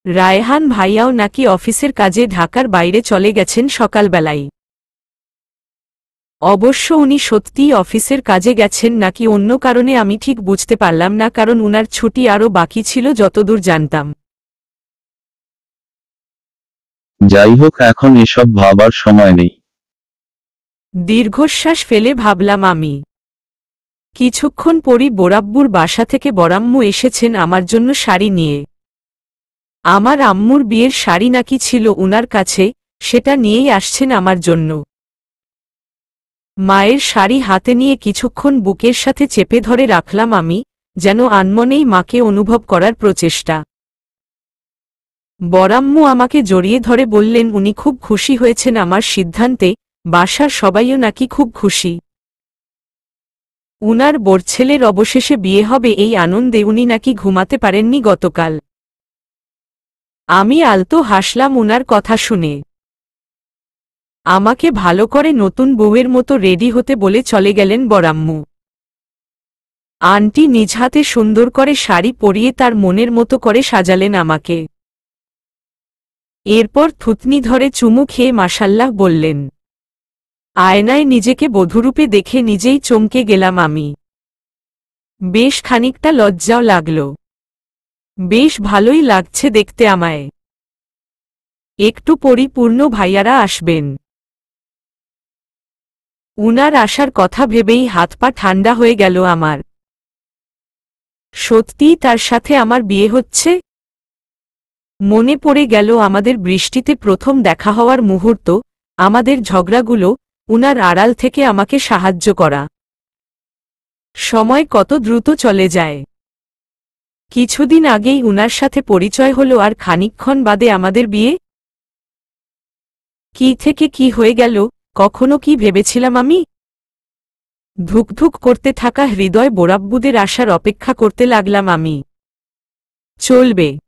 রায়হান ভাইয়াও নাকি অফিসের কাজে ঢাকার বাইরে চলে গেছেন সকালবেলায়। অবশ্য উনি সত্যিই অফিসের কাজে গেছেন নাকি অন্য কারণে আমি ঠিক বুঝতে পারলাম না, কারণ উনার ছুটি আরও বাকি ছিল যতদূর জানতাম। যাই হোক, এখন এসব ভাবার সময় নেই। দীর্ঘশ্বাস ফেলে ভাবলাম আমি। কিছুক্ষণ পরই বোরাব্বুর বাসা থেকে বড়াম্মু এসেছেন আমার জন্য শাড়ি নিয়ে। আমার আম্মুর বিয়ের শাড়ি নাকি ছিল উনার কাছে, সেটা নিয়েই আসছেন আমার জন্য। মায়ের শাড়ি হাতে নিয়ে কিছুক্ষণ বুকের সাথে চেপে ধরে রাখলাম আমি, যেন আনমনেই মাকে অনুভব করার প্রচেষ্টা। বড়াম্মু আমাকে জড়িয়ে ধরে বললেন উনি খুব খুশি হয়েছেন আমার সিদ্ধান্তে, বাসার সবাইও নাকি খুব খুশি। উনার বড়ছেলের অবশেষে বিয়ে হবে এই আনন্দে উনি নাকি ঘুমাতে পারেননি গতকাল। আমি আলতো হাসলাম উনার কথা শুনে। আমাকে ভালো করে নতুন বউয়ের মতো রেডি হতে বলে চলে গেলেন বড়াম্মু। আন্টি নিজ হাতে সুন্দর করে শাড়ি পরিয়ে তার মনের মতো করে সাজালেন আমাকে। এরপর থুতনি ধরে চুমু খেয়ে মাশাল্লাহ বললেন। আয়নায় নিজেকে বধূরূপে দেখে নিজেই চমকে গেলাম আমি। বেশ খানিকটা লজ্জাও লাগল। বেশ ভালোই লাগছে দেখতে আমায়। একটু পরিপূর্ণ ভাইয়ারা আসবেন। উনার আসার কথা ভেবেই হাত পা ঠান্ডা হয়ে গেল আমার। সত্যিই তার সাথে আমার বিয়ে হচ্ছে? মনে পড়ে গেল আমাদের বৃষ্টিতে প্রথম দেখা হওয়ার মুহূর্ত, আমাদের ঝগড়াগুলো, উনার আড়াল থেকে আমাকে সাহায্য করা। সময় কত দ্রুত চলে যায়। কিছুদিন আগেই উনার সাথে পরিচয় হলো আর খানিকক্ষণ বাদে আমাদের বিয়ে। কি থেকে কি হয়ে গেল, কখনো কি ভেবেছিলাম আমি? ধুকধুক করতে থাকা হৃদয় বোরাব্বুদের আসার অপেক্ষা করতে লাগলাম আমি। চলবে।